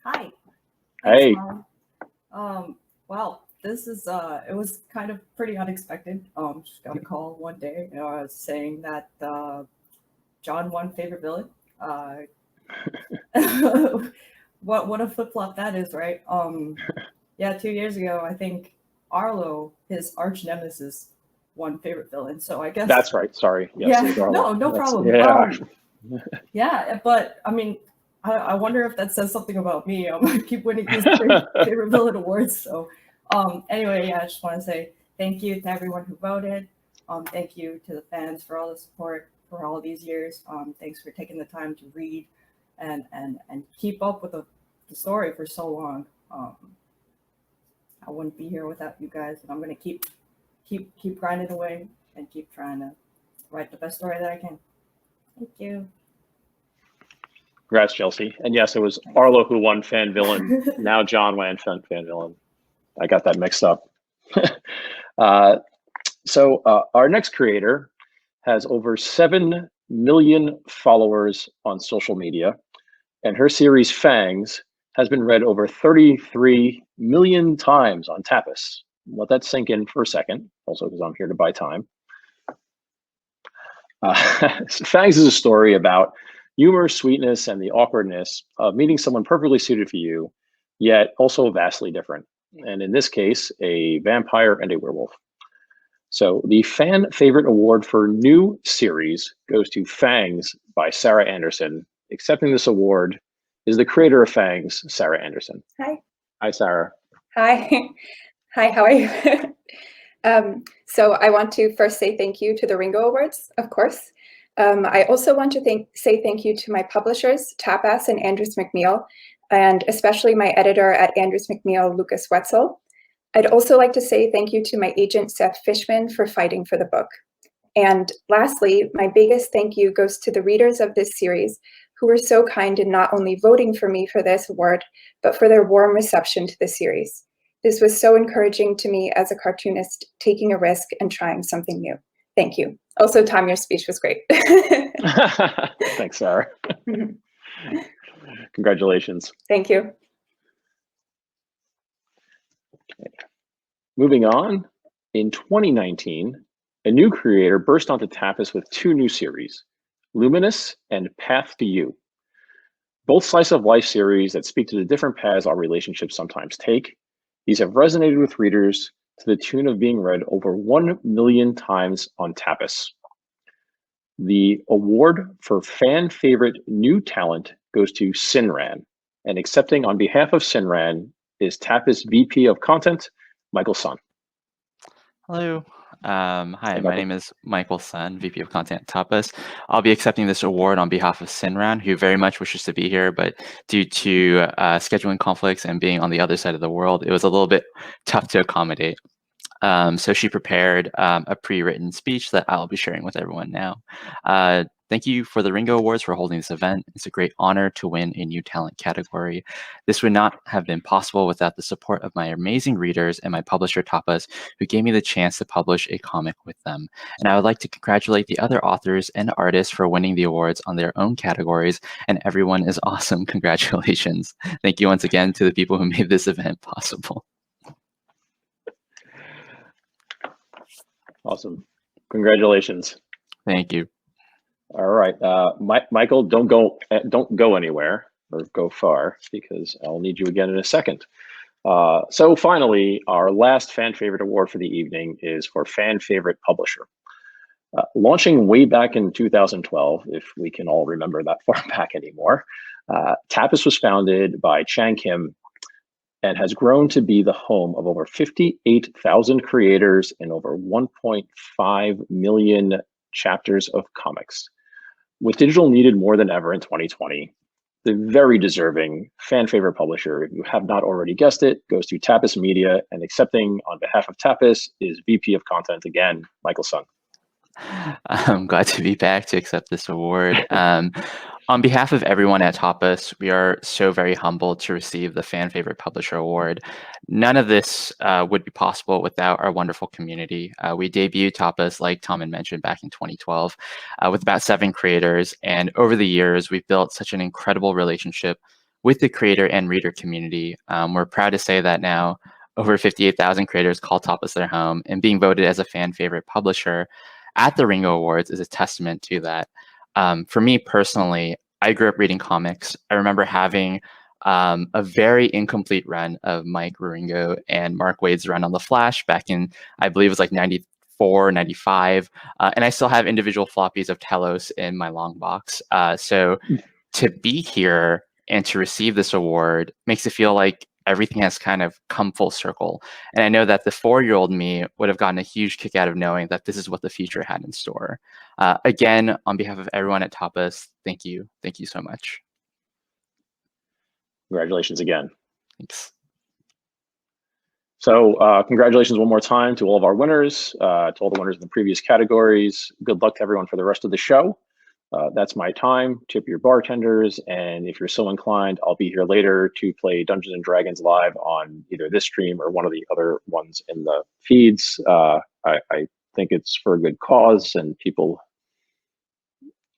Hi. Hey. Well, this is it was kind of pretty unexpected. Just got a call one day saying that John won favorite villain. What a flip flop that is, right? Yeah, 2 years ago, I think Arlo, his arch nemesis, won favorite villain. So I guess That's right. Sorry. Yes, yeah, no problem. Yeah. Yeah, but I mean, I wonder if that says something about me. I keep winning these favorite villain awards. So anyway, yeah, I just want to say thank you to everyone who voted. Thank you to the fans for all the support for all these years. Thanks for taking the time to read and keep up with the story for so long. I wouldn't be here without you guys, and I'm gonna keep grinding away and keep trying to write the best story that I can. Thank you. Congrats, Chelsea. And yes, it was Arlo who won fan villain. Now John won fan villain. I got that mixed up. So our next creator has over 7 million followers on social media, and her series Fangs has been read over 33 million times on Tapas. Let that sink in for a second, also because I'm here to buy time. Fangs is a story about humor, sweetness, and the awkwardness of meeting someone perfectly suited for you, yet also vastly different. And in this case, a vampire and a werewolf. So the fan favorite award for new series goes to Fangs by Sarah Andersen. Accepting this award is the creator of Fangs, Sarah Andersen. Hi. Hi, Sarah. Hi. Hi, how are you? So I want to first say thank you to the Ringo Awards, of course. I also want to say thank you to my publishers, Tapas and Andrews McMeel, and especially my editor at Andrews McMeel, Lucas Wetzel. I'd also like to say thank you to my agent, Seth Fishman, for fighting for the book. And lastly, my biggest thank you goes to the readers of this series who were so kind in not only voting for me for this award, but for their warm reception to the series. This was so encouraging to me as a cartoonist, taking a risk and trying something new. Thank you. Also, Tom, your speech was great. Thanks, Sarah. Congratulations. Thank you. Okay. Moving on, in 2019, a new creator burst onto Tapas with 2 new series, Luminous and Path to You. Both slice of life series that speak to the different paths our relationships sometimes take. These have resonated with readers to the tune of being read over 1 million times on Tapas. The award for fan favorite new talent goes to Sinran, and accepting on behalf of Sinran is Tapas VP of Content, Michael Sun. Hello. Hi, Hey, my name is Michael Sun, VP of Content at Tapas. I'll be accepting this award on behalf of Sinran, who very much wishes to be here, but due to scheduling conflicts and being on the other side of the world, it was a little bit tough to accommodate. So she prepared a pre-written speech that I'll be sharing with everyone now. Thank you for the Ringo Awards for holding this event. It's a great honor to win a new talent category. This would not have been possible without the support of my amazing readers and my publisher Tapas, who gave me the chance to publish a comic with them. And I would like to congratulate the other authors and artists for winning the awards on their own categories, and everyone is awesome. Congratulations. Thank you once again to the people who made this event possible. Awesome. Congratulations. Thank you. All right, Michael, don't go anywhere or go far because I'll need you again in a second. So finally, our last fan favorite award for the evening is for fan favorite publisher. Launching way back in 2012, if we can all remember that far back anymore, Tapas was founded by Chang Kim and has grown to be the home of over 58,000 creators and over 1.5 million chapters of comics. With digital needed more than ever in 2020, the very deserving fan favorite publisher, if you have not already guessed it, goes to Tapas Media, and accepting on behalf of Tapas is VP of Content again, Michael Sun. I'm glad to be back to accept this award. On behalf of everyone at Tapas, we are so very humbled to receive the Fan Favorite Publisher Award. None of this would be possible without our wonderful community. We debuted Tapas, like Tom had mentioned, back in 2012 with about 7 creators. And over the years, we've built such an incredible relationship with the creator and reader community. We're proud to say that now over 58,000 creators call Tapas their home, and being voted as a Fan Favorite Publisher at the Ringo Awards is a testament to that. For me personally, I grew up reading comics. I remember having a very incomplete run of Mike Wieringo and Mark Waid's run on The Flash back in, I believe it was like 94, 95. And I still have individual floppies of Telos in my long box. So to be here and to receive this award makes it feel like everything has kind of come full circle. And I know that the 4-year-old me would have gotten a huge kick out of knowing that this is what the future had in store. Again, on behalf of everyone at Tapas, thank you. Thank you so much. Congratulations again. Thanks. So congratulations one more time to all of our winners, to all the winners in the previous categories. Good luck to everyone for the rest of the show. That's my time. Tip your bartenders, and if you're so inclined, I'll be here later to play Dungeons and Dragons live on either this stream or one of the other ones in the feeds. I think it's for a good cause, and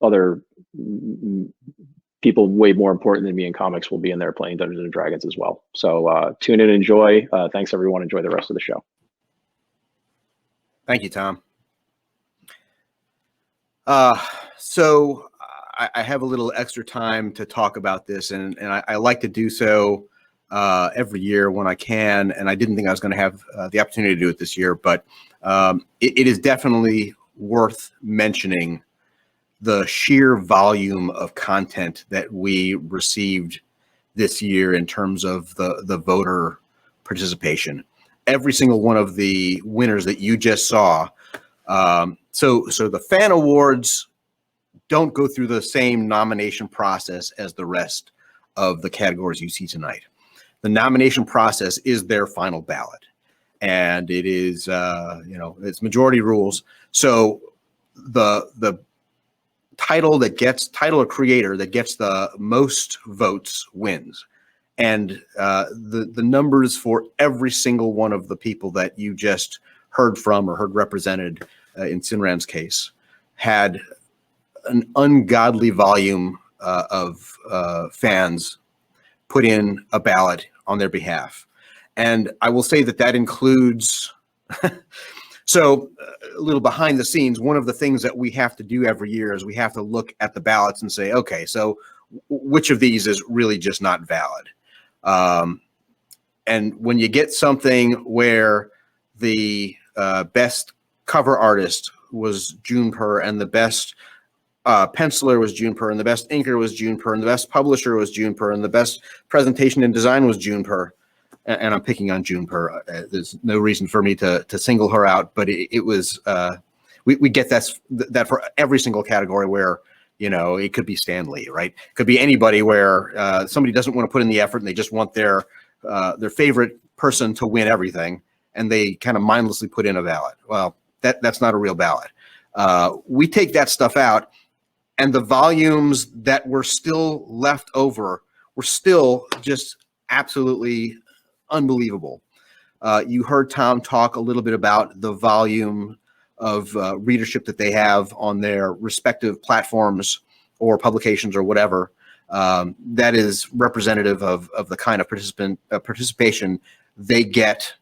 other people way more important than me in comics will be in there playing Dungeons and Dragons as well. So tune in and enjoy. Thanks everyone. Enjoy the rest of the show. Thank you, Tom. So I have a little extra time to talk about this, and I like to do so every year when I can, and I didn't think I was going to have the opportunity to do it this year, but it is definitely worth mentioning the sheer volume of content that we received this year in terms of the voter participation. Every single one of the winners that you just saw. So the fan awards don't go through the same nomination process as the rest of the categories you see tonight. The nomination process is their final ballot, and it is it's majority rules. So the title or creator that gets the most votes wins. And the numbers for every single one of the people that you just heard from or heard represented in Sinran's case had an ungodly volume of fans put in a ballot on their behalf. And I will say that includes, so a little behind the scenes, one of the things that we have to do every year is we have to look at the ballots and say, okay, so which of these is really just not valid? And when you get something where the best cover artist was Junepurr, and the best penciler was Junepurr, and the best inker was Junepurr, and the best publisher was Junepurr, and the best presentation and design was Junepurr, and I'm picking on Junepurr. There's no reason for me to single her out, but it was we get that for every single category where, you know, it could be Stan Lee, right? It could be anybody where somebody doesn't want to put in the effort and they just want their favorite person to win everything, and they kind of mindlessly put in a ballot. Well, that's not a real ballot. We take that stuff out, and the volumes that were still left over were still just absolutely unbelievable. You heard Tom talk a little bit about the volume of readership that they have on their respective platforms or publications or whatever. That is representative of the kind of participation they get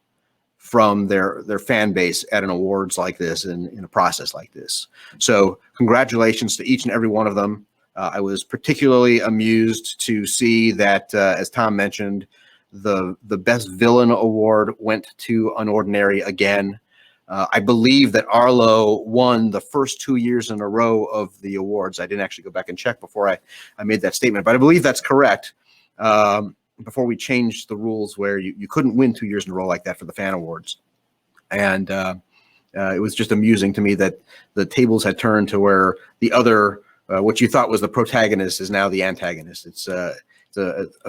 from their fan base at an awards like this and in a process like this. So congratulations to each and every one of them. I was particularly amused to see that, as Tom mentioned, the Best Villain Award went to Unordinary again. I believe that Arlo won the first 2 years in a row of the awards. I didn't actually go back and check before I made that statement, but I believe that's correct. Before we changed the rules where you couldn't win 2 years in a row like that for the fan awards. And it was just amusing to me that the tables had turned to where the other, what you thought was the protagonist is now the antagonist. It's a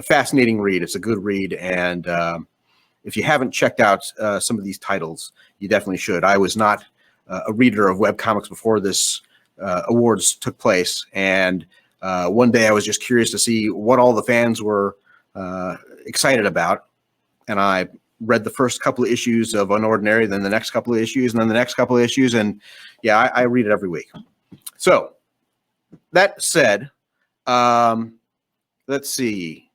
fascinating read. It's a good read. And if you haven't checked out some of these titles, you definitely should. I was not a reader of webcomics before this awards took place. And one day I was just curious to see what all the fans were excited about. And I read the first couple of issues of Unordinary, then the next couple of issues, and then the next couple of issues. And yeah, I read it every week. So that said, let's see.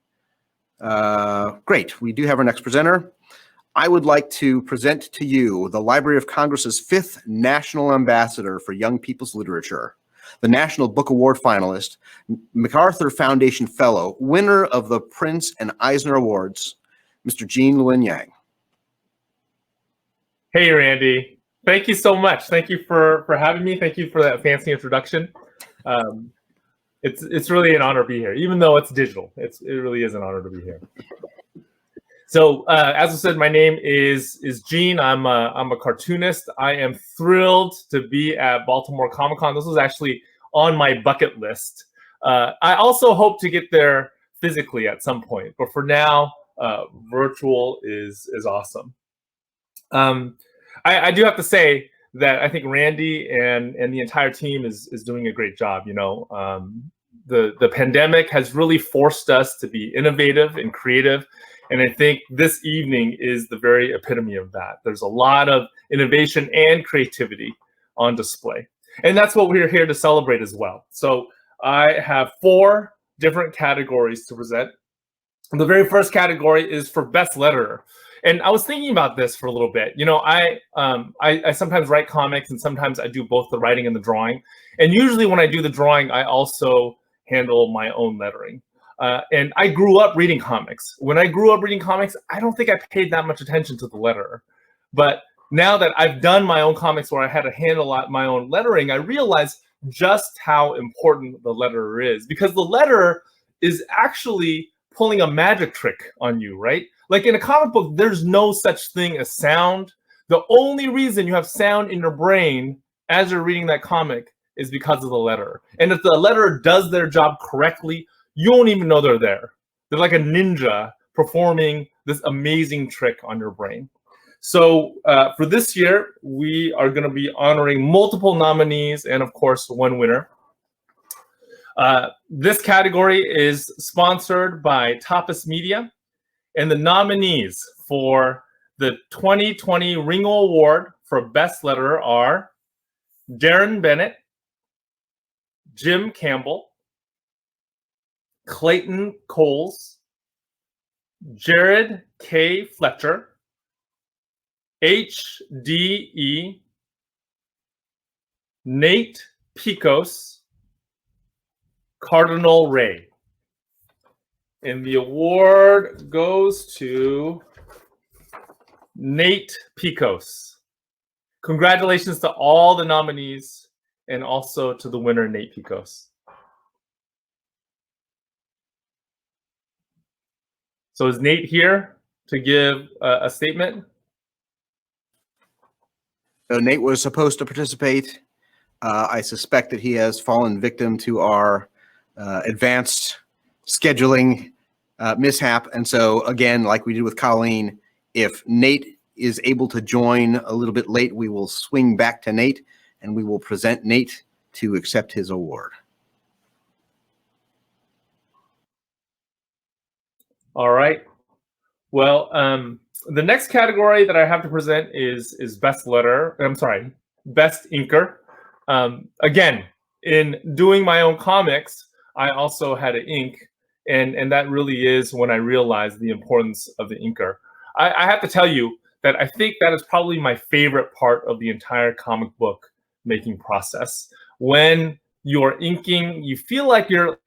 Great. We do have our next presenter. I would like to present to you the Library of Congress's 5th National Ambassador for Young People's Literature, the National Book Award finalist, MacArthur Foundation Fellow, winner of the Prince and Eisner Awards, Mr. Gene Luen Yang. Hey, Randy. Thank you so much. Thank you for having me. Thank you for that fancy introduction. It's really an honor to be here, even though it's digital. It really is an honor to be here. So as I said, my name is Gene. I'm a cartoonist. I am thrilled to be at Baltimore Comic-Con. This was actually on my bucket list. I also hope to get there physically at some point, but for now, virtual is awesome. I do have to say that I think Randy and the entire team is doing a great job. You know, the pandemic has really forced us to be innovative and creative. And I think this evening is the very epitome of that. There's a lot of innovation and creativity on display. And that's what we're here to celebrate as well. So I have 4 different categories to present. The very first category is for Best Letterer. And I was thinking about this for a little bit. You know, I sometimes write comics, and sometimes I do both the writing and the drawing. And usually when I do the drawing, I also handle my own lettering. And I grew up reading comics. When I grew up reading comics, I don't think I paid that much attention to the letterer. But now that I've done my own comics where I had to handle my own lettering, I realized just how important the letterer is. Because the letterer is actually pulling a magic trick on you, right? Like in a comic book, there's no such thing as sound. The only reason you have sound in your brain as you're reading that comic is because of the letterer. And if the letterer does their job correctly, you won't even know they're there. They're like a ninja performing this amazing trick on your brain. So for this year, we are going to be honoring multiple nominees and, of course, one winner. This category is sponsored by Tapas Media, and the nominees for the 2020 Ringo Award for Best Letterer are Darren Bennett, Jim Campbell, Clayton Coles, Jared K. Fletcher, HDE, Nate Piekos, Cardinal Ray. And the award goes to Nate Piekos. Congratulations to all the nominees and also to the winner, Nate Piekos. So is Nate here to give a statement? So Nate was supposed to participate. I suspect that he has fallen victim to our advanced scheduling mishap. And so again, like we did with Colleen, if Nate is able to join a little bit late, we will swing back to Nate and we will present Nate to accept his award. All right. Well, the next category that I have to present is best letter. I'm sorry, best inker. Again, in doing my own comics, I also had to ink, and that really is when I realized the importance of the inker. I have to tell you that I think that is probably my favorite part of the entire comic book making process. When you're inking, you feel like you're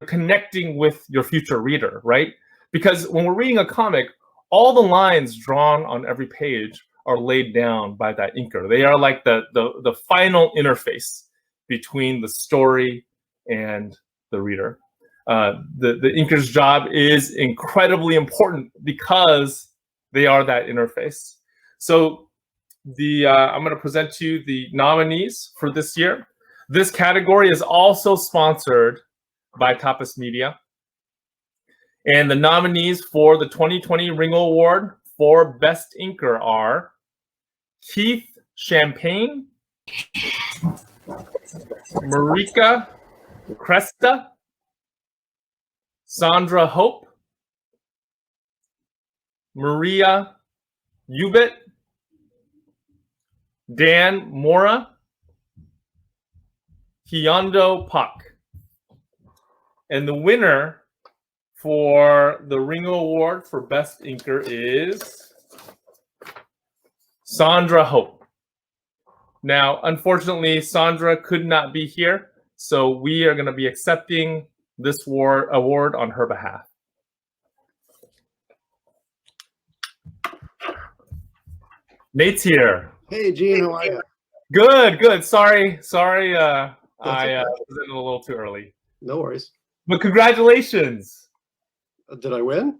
connecting with your future reader, right? Because when we're reading a comic, all the lines drawn on every page are laid down by that inker. They are like the final interface between the story and the reader. The inker's job is incredibly important because they are that interface. So I'm going to present to you the nominees for this year. This category is also sponsored by Tapas Media. And the nominees for the 2020 Ringo Award for Best Inker are Keith Champagne, Marika Cresta, Sandra Hope, Maria Ubit, Dan Mora, Hyondo Pak. And the winner for the Ringo Award for Best Inker is Sandra Hope. Now, unfortunately, Sandra could not be here, so we are going to be accepting this award on her behalf. Nate's here. Hey, Gene, how are you? Good, good. Sorry, I was in a little too early. No worries. But congratulations. Did I win?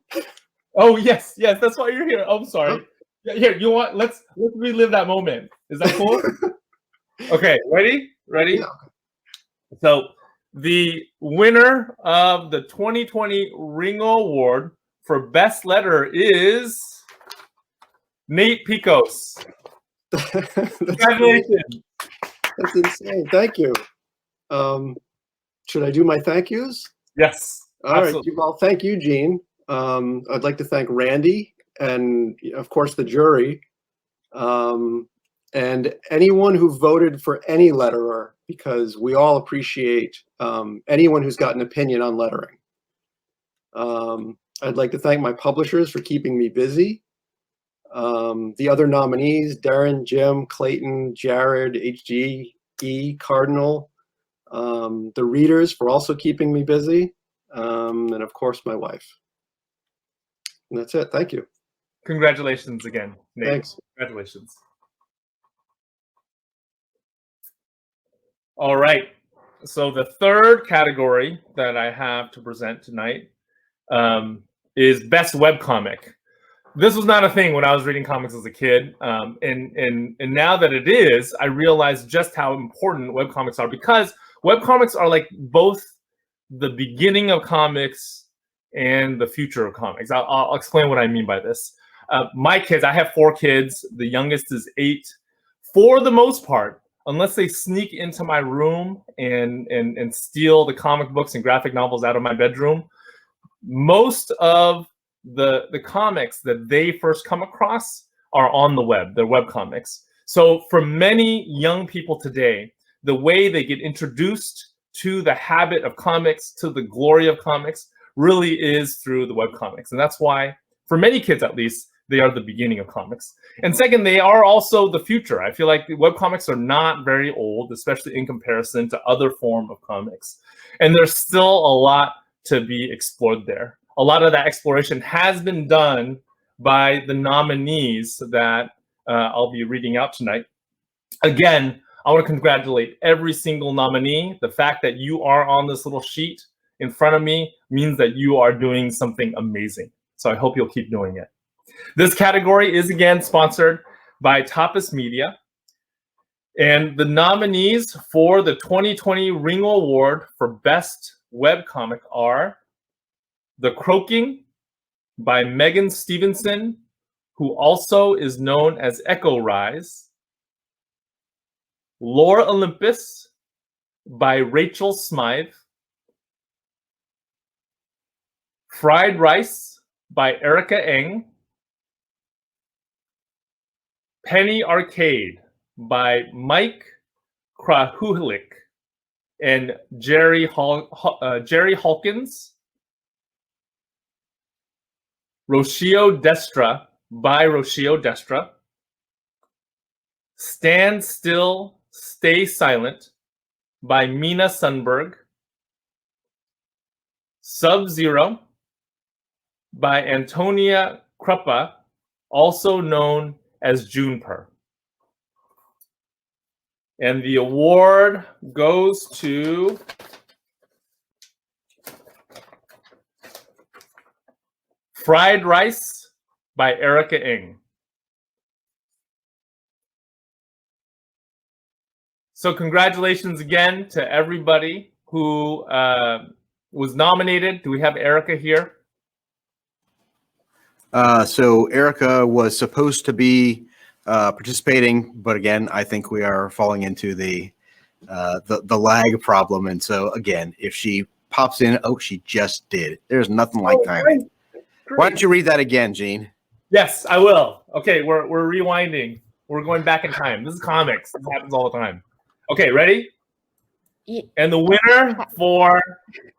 Oh, yes, that's why you're here. Oh, I'm sorry. Yeah, here, you want, let's relive that moment. Is that cool? Okay, ready? Yeah. So the winner of the 2020 Ringo Award for Best Letter is Nate Piekos. Congratulations. That's insane. Thank you. Should I do my thank yous? Yes. All absolutely. Right. Well, thank you, Gene. I'd like to thank Randy and, of course, the jury, and anyone who voted for any letterer, because we all appreciate anyone who's got an opinion on lettering. I'd like to thank my publishers for keeping me busy. The other nominees, Darren, Jim, Clayton, Jared, HGE, Cardinal, the readers for also keeping me busy, and of course my wife. And that's it. Thank you. Congratulations again, Nate. Thanks. Congratulations. All right. So the third category that I have to present tonight is best webcomic. This was not a thing when I was reading comics as a kid, and now that it is, I realize just how important webcomics are, because webcomics are like both the beginning of comics and the future of comics. I'll explain what I mean by this. My kids, I have 4 kids. The youngest is 8. For the most part, unless they sneak into my room and steal the comic books and graphic novels out of my bedroom, most of the comics that they first come across are on the web. They're web comics. So for many young people today, the way they get introduced to the habit of comics, to the glory of comics, really is through the web comics. And that's why, for many kids at least, they are the beginning of comics. And second, they are also the future. I feel like web comics are not very old, especially in comparison to other form of comics. And there's still a lot to be explored there. A lot of that exploration has been done by the nominees that I'll be reading out tonight. Again, I want to congratulate every single nominee. The fact that you are on this little sheet in front of me means that you are doing something amazing. So I hope you'll keep doing it. This category is again sponsored by Tapas Media. And the nominees for the 2020 Ringo Award for Best Webcomic are The Croaking by Megan Stevenson, who also is known as Echo Rise. Lore Olympus by Rachel Smythe. Fried Rice by Erica Eng. Penny Arcade by Mike Krahulik and Jerry Hawkins. Rocio Destra by Rocio Destra. Stand Still, Stay Silent by Mina Sundberg. Sub-Zero by Antonia Kruppa, also known as Junepurr. And the award goes to Fried Rice by Erica Eng. So congratulations again to everybody who was nominated. Do we have Erica here? So Erica was supposed to be participating, but again, I think we are falling into the lag problem. And so again, if she pops in, oh, she just did. There's nothing like timing. Why don't you read that again, Gene? Yes, I will. Okay, we're rewinding. We're going back in time. This is comics. This happens all the time. Okay, ready? Yeah. And the winner for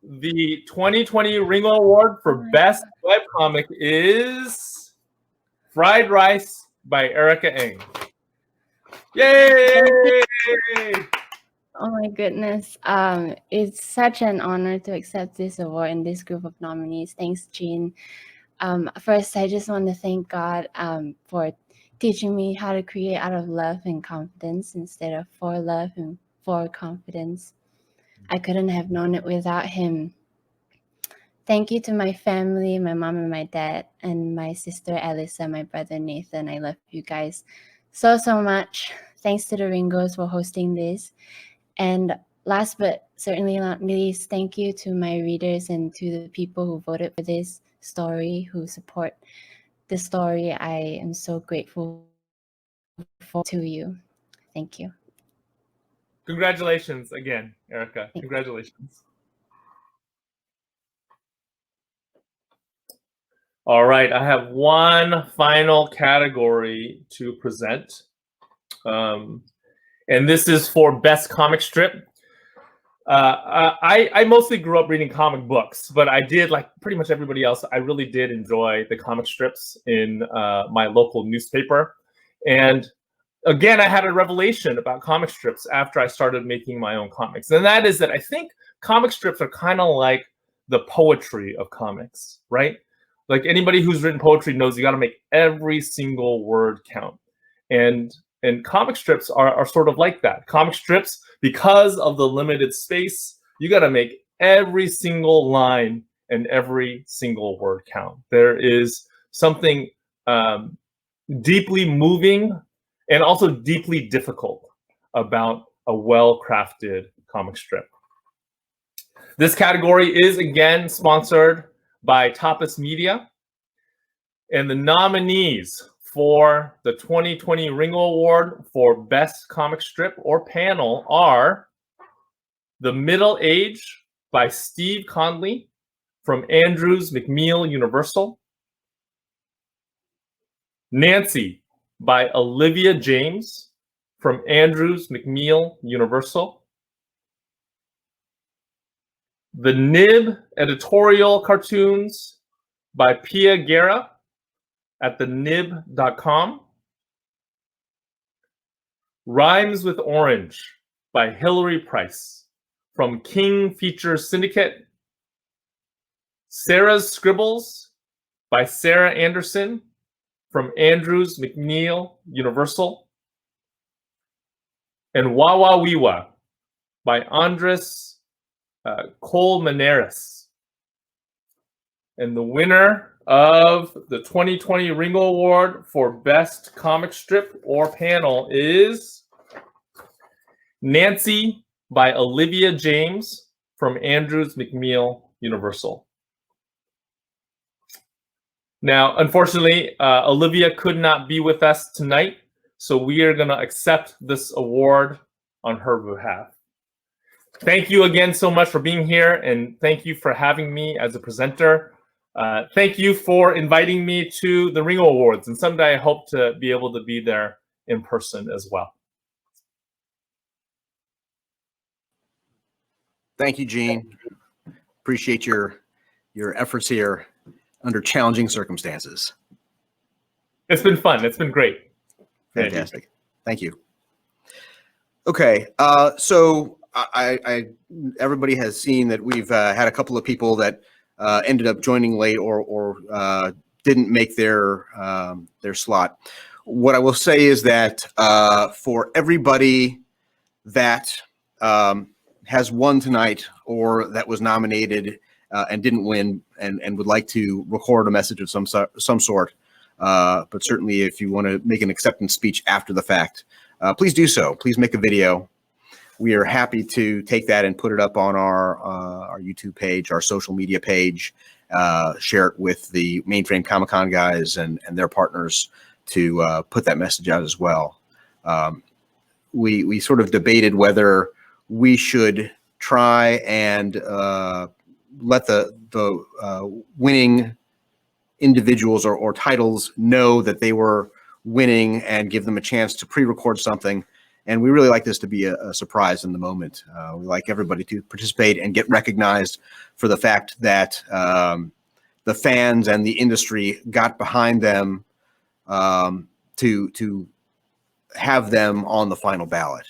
the 2020 Ringo Award for Best Webcomic is Fried Rice by Erica Eng. Yay! Oh my goodness. It's such an honor to accept this award in this group of nominees. Thanks, Gene. First, I just want to thank God for teaching me how to create out of love and confidence instead of for love and for confidence. I couldn't have known it without him. Thank you to my family, my mom and my dad, and my sister Alyssa, my brother Nathan. I love you guys so much. Thanks to the Ringos for hosting this. And last but certainly not least, thank you to my readers and to the people who voted for this story, who support the story. I am so grateful to you. Thank you. Congratulations again, Erica. Congratulations. All right, I have one final category to present. And this is for Best Comic Strip. I mostly grew up reading comic books, but I did, like pretty much everybody else, I really did enjoy the comic strips in my local newspaper. And again, I had a revelation about comic strips after I started making my own comics. And that is that I think comic strips are kind of like the poetry of comics, right? Like anybody who's written poetry knows you got to make every single word count. And comic strips are sort of like that. Comic strips, because of the limited space, you got to make every single line and every single word count. There is something deeply moving and also deeply difficult about a well-crafted comic strip. This category is again sponsored by Tapas Media, and the nominees for the 2020 Ringo Award for Best Comic Strip or Panel are The Middle Age by Steve Conley from Andrews McMeel Universal, Nancy by Olivia James from Andrews McMeel Universal, The Nib Editorial Cartoons by Pia Guerra at thenib.com, Rhymes with Orange by Hilary Price from King Features Syndicate, Sarah's Scribbles by Sarah Andersen from Andrews McMeel Universal, and Wawa Wiwa by Andres Colmenares. And the winner of the 2020 Ringo Award for Best Comic Strip or Panel is Nancy by Olivia James from Andrews McMeel Universal. Now, unfortunately, Olivia could not be with us tonight, so we are going to accept this award on her behalf. Thank you again so much for being here, and thank you for having me as a presenter. Thank you for inviting me to the Ringo Awards, and someday I hope to be able to be there in person as well. Thank you, Gene. Appreciate your efforts here under challenging circumstances. It's been fun. It's been great. Fantastic. Thank you. Okay, so everybody has seen that we've had a couple of people that ended up joining late or didn't make their slot. What I will say is that for everybody that has won tonight or that was nominated and didn't win and would like to record a message of some sort, but certainly if you want to make an acceptance speech after the fact, please do so. Please make a video. We are happy to take that and put it up on our YouTube page, our social media page, share it with the Mainframe Comic-Con guys and their partners to put that message out as well. We sort of debated whether we should try and let the winning individuals or titles know that they were winning and give them a chance to pre-record something. And we really like this to be a surprise in the moment. We like everybody to participate and get recognized for the fact that the fans and the industry got behind them to have them on the final ballot.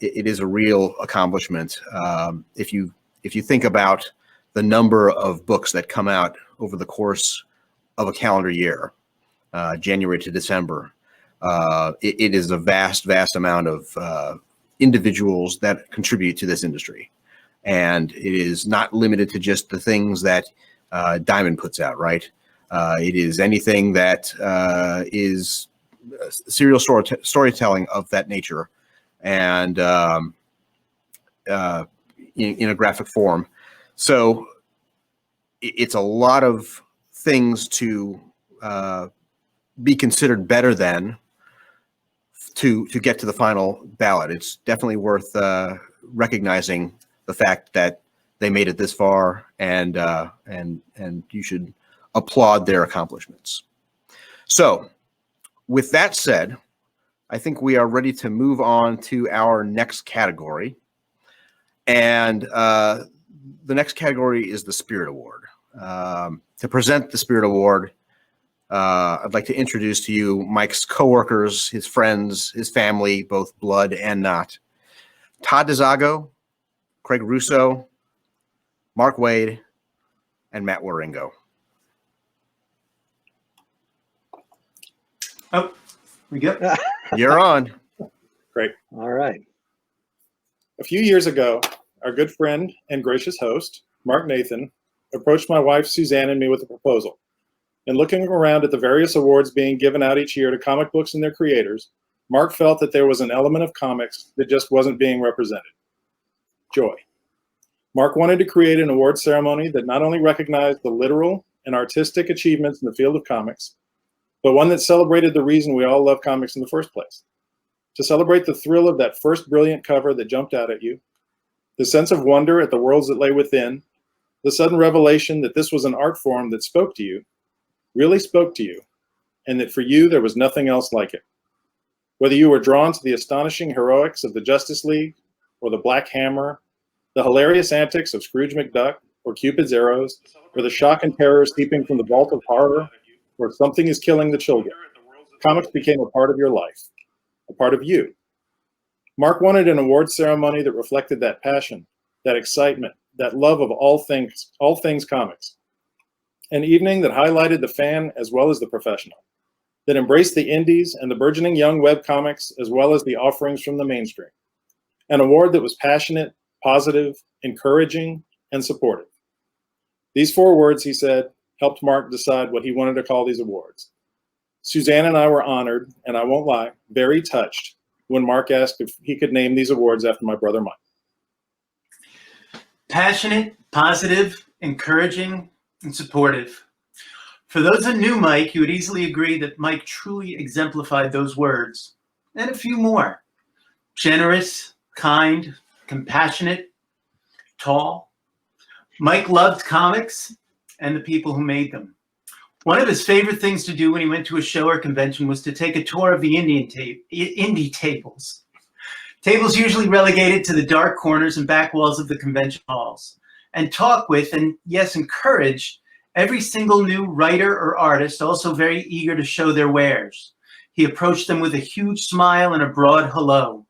It is a real accomplishment. If you think about the number of books that come out over the course of a calendar year, January to December, it is a vast amount of individuals that contribute to this industry. And it is not limited to just the things that Diamond puts out, right? It is anything that is serial storytelling of that nature and in a graphic form. So it's a lot of things to be considered better than to get to the final ballot. It's definitely worth recognizing the fact that they made it this far, and you should applaud their accomplishments. So with that said, I think we are ready to move on to our next category. And the next category is the Spirit Award. To present the Spirit Award, I'd like to introduce to you Mike's coworkers, his friends, his family, both blood and not. Todd Dezago, Craig Rousseau, Mark Waid, and Matt Wieringo. Oh, we good? You're on. Great. All right. A few years ago, our good friend and gracious host, Mark Nathan, approached my wife Suzanne and me with a proposal. In looking around at the various awards being given out each year to comic books and their creators, Mark felt that there was an element of comics that just wasn't being represented. Joy. Mark wanted to create an award ceremony that not only recognized the literal and artistic achievements in the field of comics, but one that celebrated the reason we all love comics in the first place. To celebrate the thrill of that first brilliant cover that jumped out at you, the sense of wonder at the worlds that lay within, the sudden revelation that this was an art form that spoke to you, really spoke to you, and that for you there was nothing else like it. Whether you were drawn to the astonishing heroics of the Justice League, or the Black Hammer, the hilarious antics of Scrooge McDuck, or Cupid's arrows, or the shock and terror steeping from the vault of horror, or Something is Killing the Children, comics became a part of your life, a part of you. Mark wanted an award ceremony that reflected that passion, that excitement, that love of all things comics. An evening that highlighted the fan as well as the professional, that embraced the indies and the burgeoning young web comics as well as the offerings from the mainstream. An award that was passionate, positive, encouraging, and supportive. These 4 words, he said, helped Mark decide what he wanted to call these awards. Suzanne and I were honored, and I won't lie, very touched when Mark asked if he could name these awards after my brother Mike. Passionate, positive, encouraging, and supportive. For those that knew Mike, you would easily agree that Mike truly exemplified those words, and a few more. Generous, kind, compassionate, tall. Mike loved comics and the people who made them. One of his favorite things to do when he went to a show or convention was to take a tour of the indie tables. Tables usually relegated to the dark corners and back walls of the convention halls, and talk with, and yes, encourage, every single new writer or artist, also very eager to show their wares. He approached them with a huge smile and a broad hello.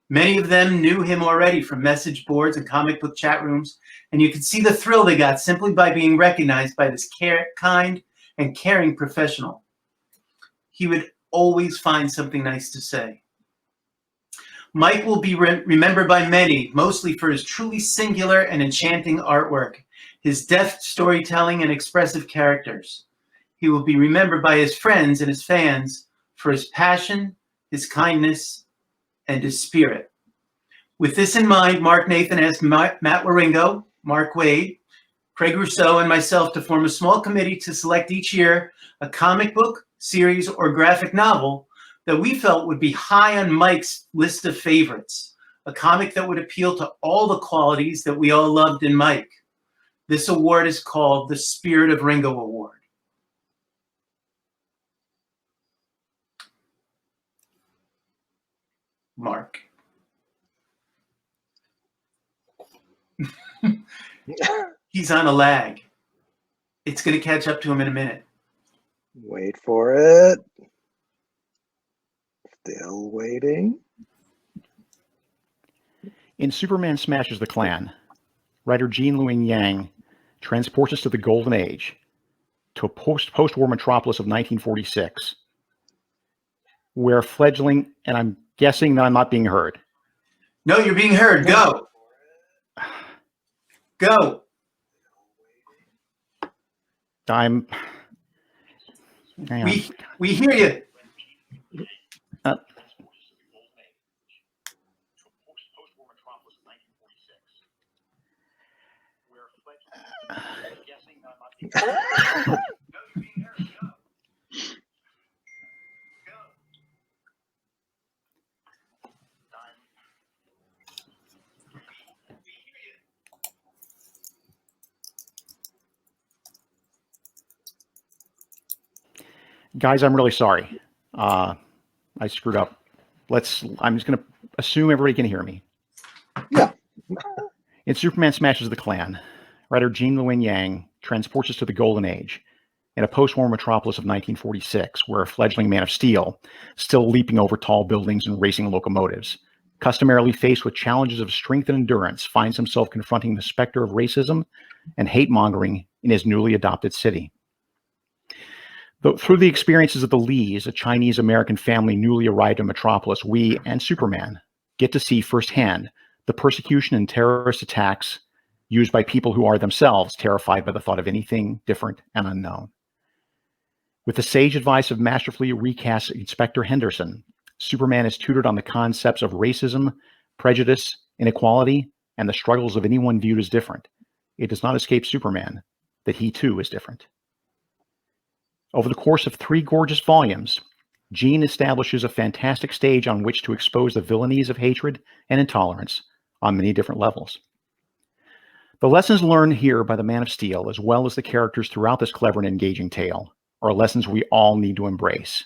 Many of them knew him already from message boards and comic book chat rooms, and you could see the thrill they got simply by being recognized by this kind and caring professional. He would always find something nice to say. Mike will be remembered by many, mostly for his truly singular and enchanting artwork, his deft storytelling and expressive characters. He will be remembered by his friends and his fans for his passion, his kindness, and his spirit. With this in mind, Mark Nathan asked Matt Wieringo, Mark Waid, Craig Rousseau, and myself to form a small committee to select each year a comic book, series, or graphic novel that we felt would be high on Mike's list of favorites, a comic that would appeal to all the qualities that we all loved in Mike. This award is called the Spirit of Ringo Award. Mark. He's on a lag. It's going to catch up to him in a minute. Wait for it. Still waiting. In Superman Smashes the Klan, writer Gene Luen Yang transports us to the Golden Age, to a post-war metropolis of 1946, where fledgling, and I'm guessing that I'm not being heard. No, you're being heard. Go. Go. We hear you. Guys, I'm really sorry. I screwed up. I'm just going to assume everybody can hear me. Yeah. In Superman Smashes the Klan, writer Gene Luen Yang transports us to the Golden Age in a post-war metropolis of 1946, where a fledgling Man of Steel, still leaping over tall buildings and racing locomotives, customarily faced with challenges of strength and endurance, finds himself confronting the specter of racism and hate-mongering in his newly adopted city. Through the experiences of the Lees, a Chinese-American family newly arrived in Metropolis, we and Superman get to see firsthand the persecution and terrorist attacks used by people who are themselves terrified by the thought of anything different and unknown. With the sage advice of masterfully recast Inspector Henderson, Superman is tutored on the concepts of racism, prejudice, inequality, and the struggles of anyone viewed as different. It does not escape Superman that he too is different. Over the course of 3 gorgeous volumes, Gene establishes a fantastic stage on which to expose the villainies of hatred and intolerance on many different levels. The lessons learned here by the Man of Steel, as well as the characters throughout this clever and engaging tale, are lessons we all need to embrace.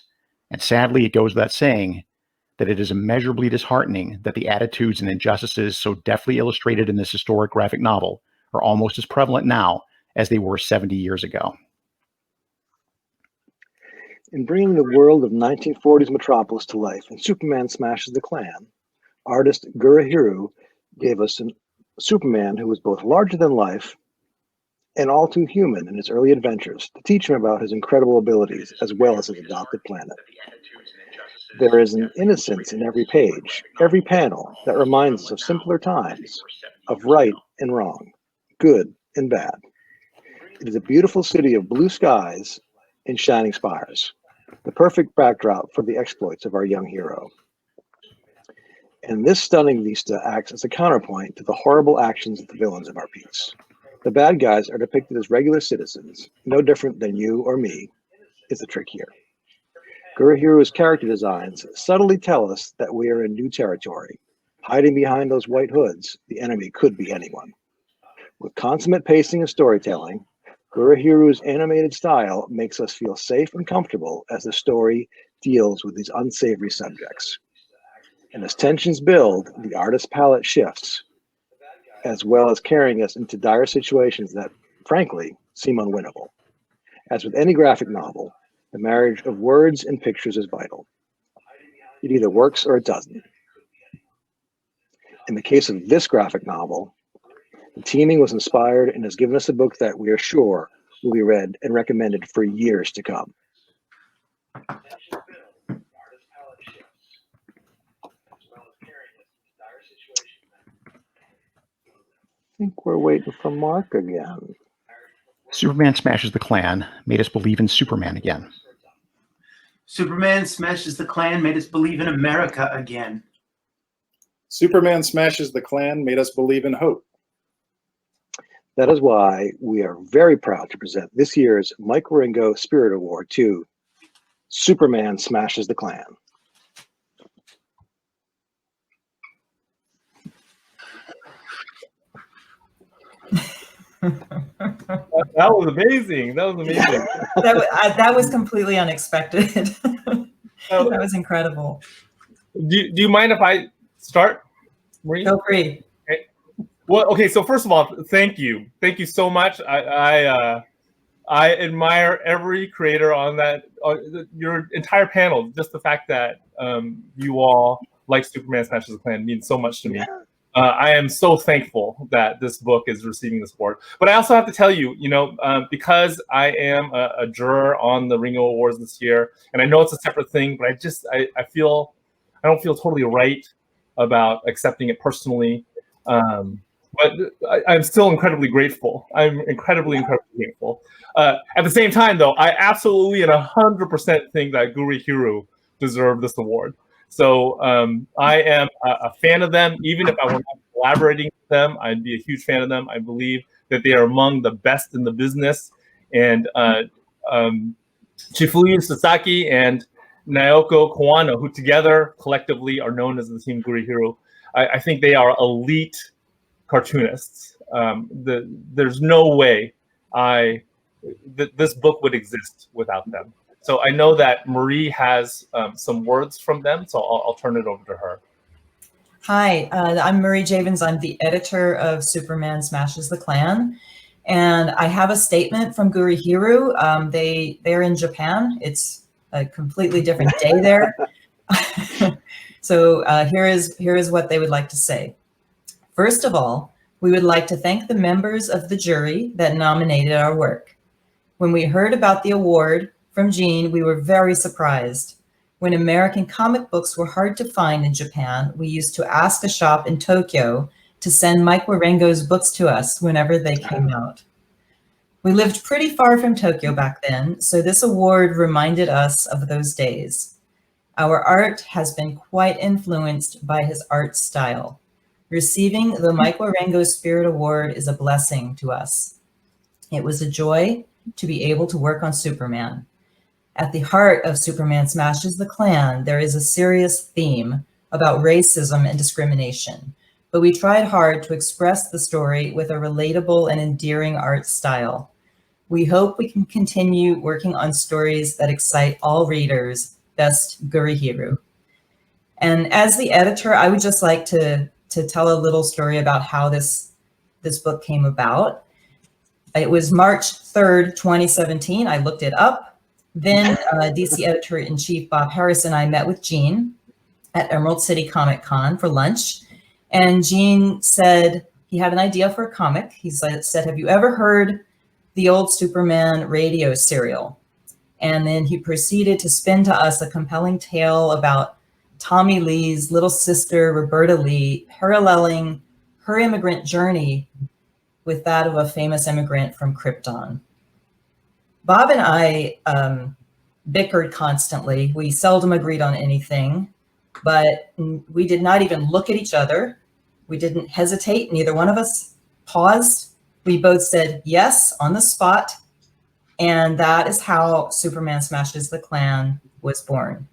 And sadly, it goes without saying that it is immeasurably disheartening that the attitudes and injustices so deftly illustrated in this historic graphic novel are almost as prevalent now as they were 70 years ago. In bringing the world of 1940s Metropolis to life in Superman Smashes the Klan, artist Guru gave us a Superman who was both larger than life and all too human in his early adventures to teach him about his incredible abilities as well as his adopted planet. There is an innocence in every page, every panel that reminds us of simpler times, of right and wrong, good and bad. It is a beautiful city of blue skies and shining spires, the perfect backdrop for the exploits of our young hero. And this stunning vista acts as a counterpoint to the horrible actions of the villains of our piece. The bad guys are depicted as regular citizens, no different than you or me, is the trick here. Guru's character designs subtly tell us that we are in new territory. Hiding behind those white hoods, the enemy could be anyone. With consummate pacing and storytelling, Guru's animated style makes us feel safe and comfortable as the story deals with these unsavory subjects. And as tensions build, the artist's palette shifts, as well as carrying us into dire situations that, frankly, seem unwinnable. As with any graphic novel, the marriage of words and pictures is vital. It either works or it doesn't. In the case of this graphic novel, the teaming was inspired and has given us a book that we are sure will be read and recommended for years to come. I think we're waiting for Mark again. Superman Smashes the Klan made us believe in Superman again. Superman Smashes the Klan made us believe in America again. Superman Smashes the Klan made us believe in hope. That is why we are very proud to present this year's Mike Wieringo Spirit Award to Superman Smashes the Klan. That was amazing. That was amazing. that was completely unexpected. That was incredible. Do you mind if I start, Marie? Feel free. Okay. Well, okay. So first of all, thank you so much. I admire every creator on that, your entire panel. Just the fact that you all like Superman Smashes the Klan means so much to me. I am so thankful that this book is receiving this award. But I also have to tell you, because I am a juror on the Ringo Awards this year, and I know it's a separate thing, but I don't feel totally right about accepting it personally. But I'm still incredibly grateful. I'm incredibly grateful. At the same time, though, I absolutely and 100% think that Guru deserved this award. So I am a fan of them. Even if I were not collaborating with them, I'd be a huge fan of them. I believe that they are among the best in the business. And Chifuyu Sasaki and Naoko Kawano, who together collectively are known as the Team Guru, I think they are elite cartoonists. There's no way this book would exist without them. So I know that Marie has some words from them, so I'll turn it over to her. Hi, I'm Marie Javins. I'm the editor of Superman Smashes the Klan. And I have a statement from Guru. They're in Japan. It's a completely different day there. So here is what they would like to say. First of all, we would like to thank the members of the jury that nominated our work. When we heard about the award from Gene, we were very surprised. When American comic books were hard to find in Japan, we used to ask a shop in Tokyo to send Mike Wieringo's books to us whenever they came out. We lived pretty far from Tokyo back then, so this award reminded us of those days. Our art has been quite influenced by his art style. Receiving the Mike Wieringo Spirit Award is a blessing to us. It was a joy to be able to work on Superman. At the heart of Superman Smashes the Klan, there is a serious theme about racism and discrimination, but we tried hard to express the story with a relatable and endearing art style. We hope we can continue working on stories that excite all readers. Best, Gurihiru. And as the editor, I would just like to tell a little story about how this book came about. It was March 3rd, 2017. I looked it up. Then DC editor-in-chief Bob Harris and I met with Gene at Emerald City Comic-Con for lunch. And Gene said he had an idea for a comic. He said, have you ever heard the old Superman radio serial? And then he proceeded to spin to us a compelling tale about Tommy Lee's little sister, Roberta Lee, paralleling her immigrant journey with that of a famous immigrant from Krypton. Bob and I bickered constantly. We seldom agreed on anything, but we did not even look at each other. We didn't hesitate. Neither one of us paused. We both said yes on the spot. And that is how Superman Smashes the Klan was born.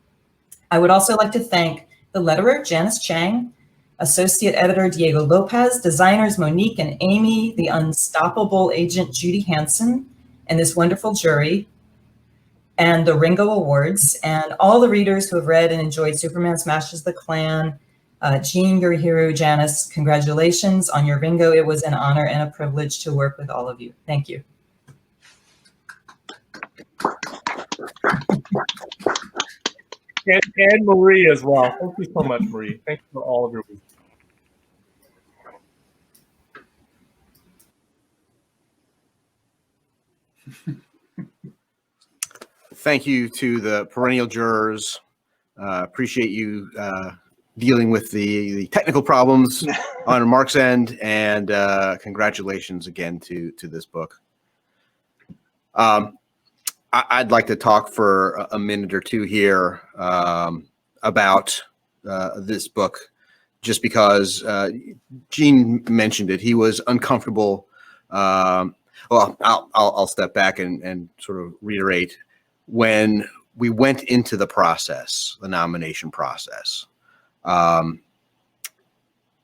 I would also like to thank the letterer, Janice Chang, associate editor, Diego Lopez, designers, Monique and Amy, the unstoppable agent, Judy Hansen, and this wonderful jury, and the Ringo Awards, and all the readers who have read and enjoyed Superman Smashes the Klan. Gene, Gurihiru, Janice, congratulations on your Ringo. It was an honor and a privilege to work with all of you. Thank you. And Marie as well. Thank you so much, Marie. Thank you for all of your work. Thank you to the perennial jurors. Appreciate you dealing with the technical problems on Mark's end, and congratulations again to this book. I'd like to talk for a minute or two here about this book, just because Gene mentioned it. He was uncomfortable. Well, I'll step back and sort of reiterate. When we went into the process, the nomination process,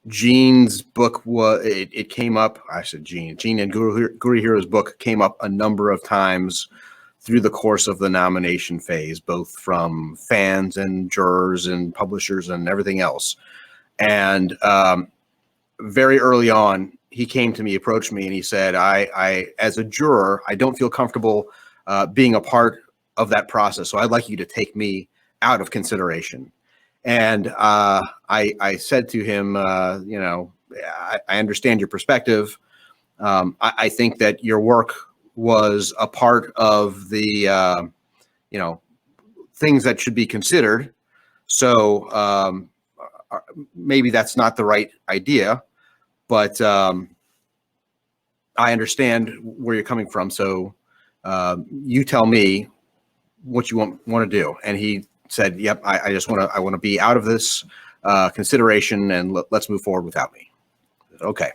Gene's book it came up. I said Gene and Gurihiru's book came up a number of times through the course of the nomination phase, both from fans and jurors and publishers and everything else. And very early on, he came to me, approached me, and he said, I as a juror, I don't feel comfortable being a part of that process. So I'd like you to take me out of consideration. And I said to him, you know, I understand your perspective. I think that your work was a part of the, you know, things that should be considered. So maybe that's not the right idea, but I understand where you're coming from. So you tell me what you want to do. And he said, yep, I want to be out of this consideration, and let's move forward without me. Okay.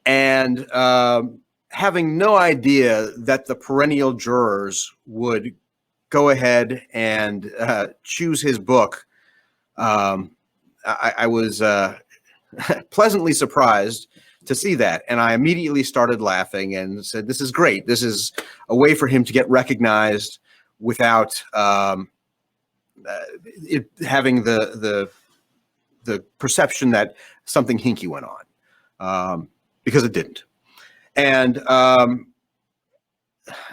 And having no idea that the perennial jurors would go ahead and choose his book, I was pleasantly surprised to see that. And I immediately started laughing and said, this is great. This is a way for him to get recognized without it having the perception that something hinky went on, because it didn't. And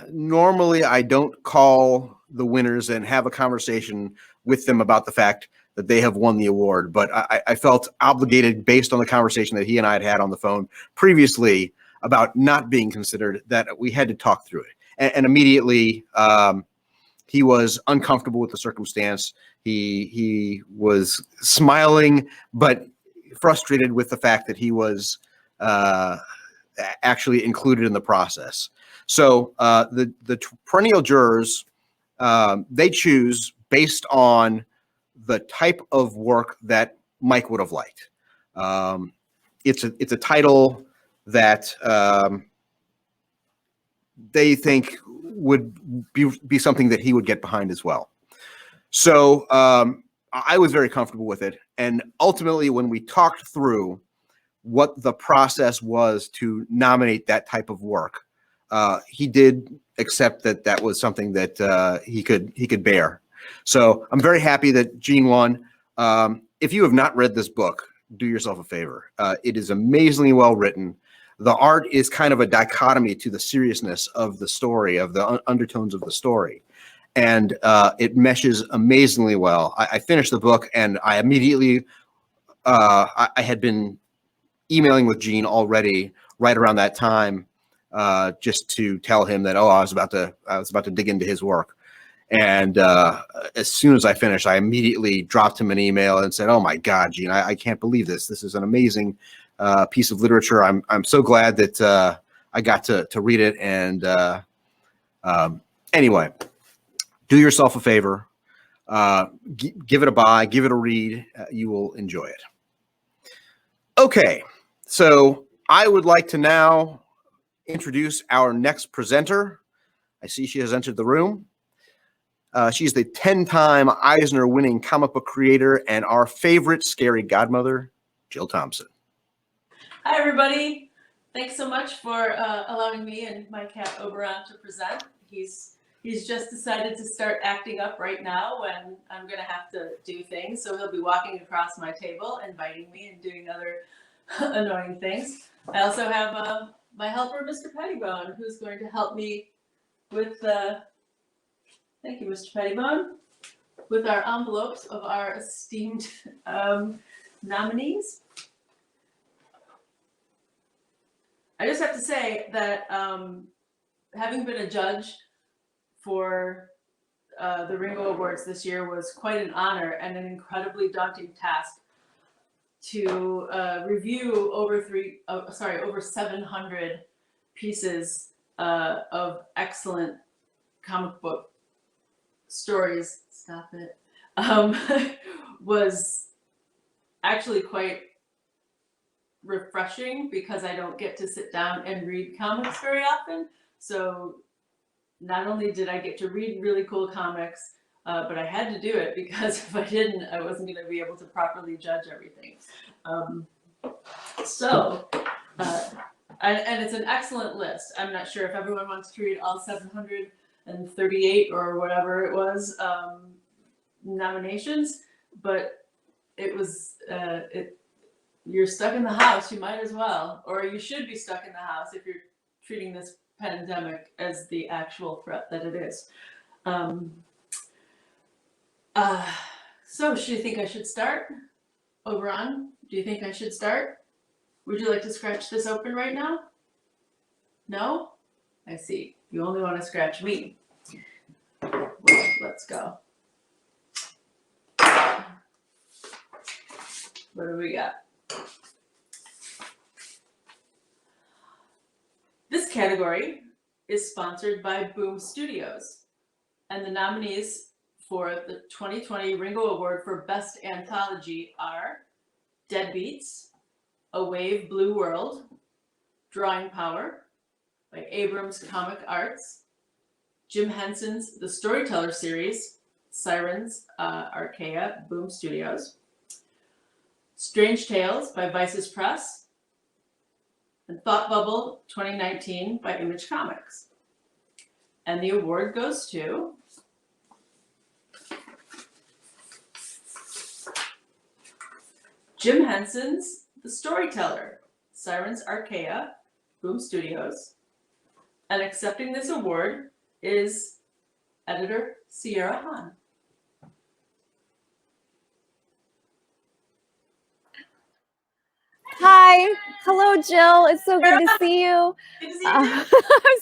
normally I don't call the winners and have a conversation with them about the fact that they have won the award, but I felt obligated, based on the conversation that he and I had on the phone previously about not being considered, that we had to talk through it. And immediately he was uncomfortable with the circumstance. He was smiling, but frustrated with the fact that he was actually included in the process. So the perennial jurors, they choose based on the type of work that Mike would have liked. It's a title that they think would be something that he would get behind as well. So I was very comfortable with it. And ultimately, when we talked through what the process was to nominate that type of work, he did accept that that was something that he could bear. So I'm very happy that Gene won. If you have not read this book, do yourself a favor. It is amazingly well written. The art is kind of a dichotomy to the seriousness of the story, of the undertones of the story. And it meshes amazingly well. I finished the book and I immediately, I had been emailing with Gene already right around that time, just to tell him that, I was about to dig into his work. And as soon as I finished, I immediately dropped him an email and said, "Oh my God, Gene, I can't believe this. This is an amazing piece of literature. I'm so glad that I got to read it." And anyway, do yourself a favor, give it a buy, give it a read. You will enjoy it. Okay, so I would like to now introduce our next presenter. I see she has entered the room. She's the 10-time Eisner-winning comic book creator and our favorite scary godmother, Jill Thompson. Hi, everybody. Thanks so much for allowing me and my cat Oberon to present. He's just decided to start acting up right now when I'm going to have to do things. So he'll be walking across my table and biting me and doing other annoying things. I also have my helper, Mr. Pettibone, who's going to help me with thank you, Mr. Pettibone, with our envelopes of our esteemed nominees. I just have to say that having been a judge for the Ringo Awards this year was quite an honor and an incredibly daunting task to review over 700 pieces of excellent comic book stories. Stop it. Was actually quite refreshing because I don't get to sit down and read comics very often. So not only did I get to read really cool comics, but I had to do it because if I didn't, I wasn't going to be able to properly judge everything. And it's an excellent list. I'm not sure if everyone wants to read all 738 or whatever it was nominations, but it was you're stuck in the house, you might as well, or you should be stuck in the house if you're treating this pandemic as the actual threat that it is. So, do you think I should start? Oberon, do you think I should start? Would you like to scratch this open right now? No? I see. You only want to scratch me. Well, let's go. What do we got? This category is sponsored by Boom Studios, and the nominees for the 2020 Ringo Award for Best Anthology are Deadbeats, A Wave Blue World, Drawing Power by Abrams Comic Arts, Jim Henson's The Storyteller series, Sirens, Archaea, Boom Studios, Strange Tales by Vices Press, and Thought Bubble 2019 by Image Comics. And the award goes to Jim Henson's The Storyteller, Sirens Archaea, Boom Studios. And accepting this award is editor Sierra Hahn. Hi, hello, Jill. It's so good to see you. Good to see you. I'm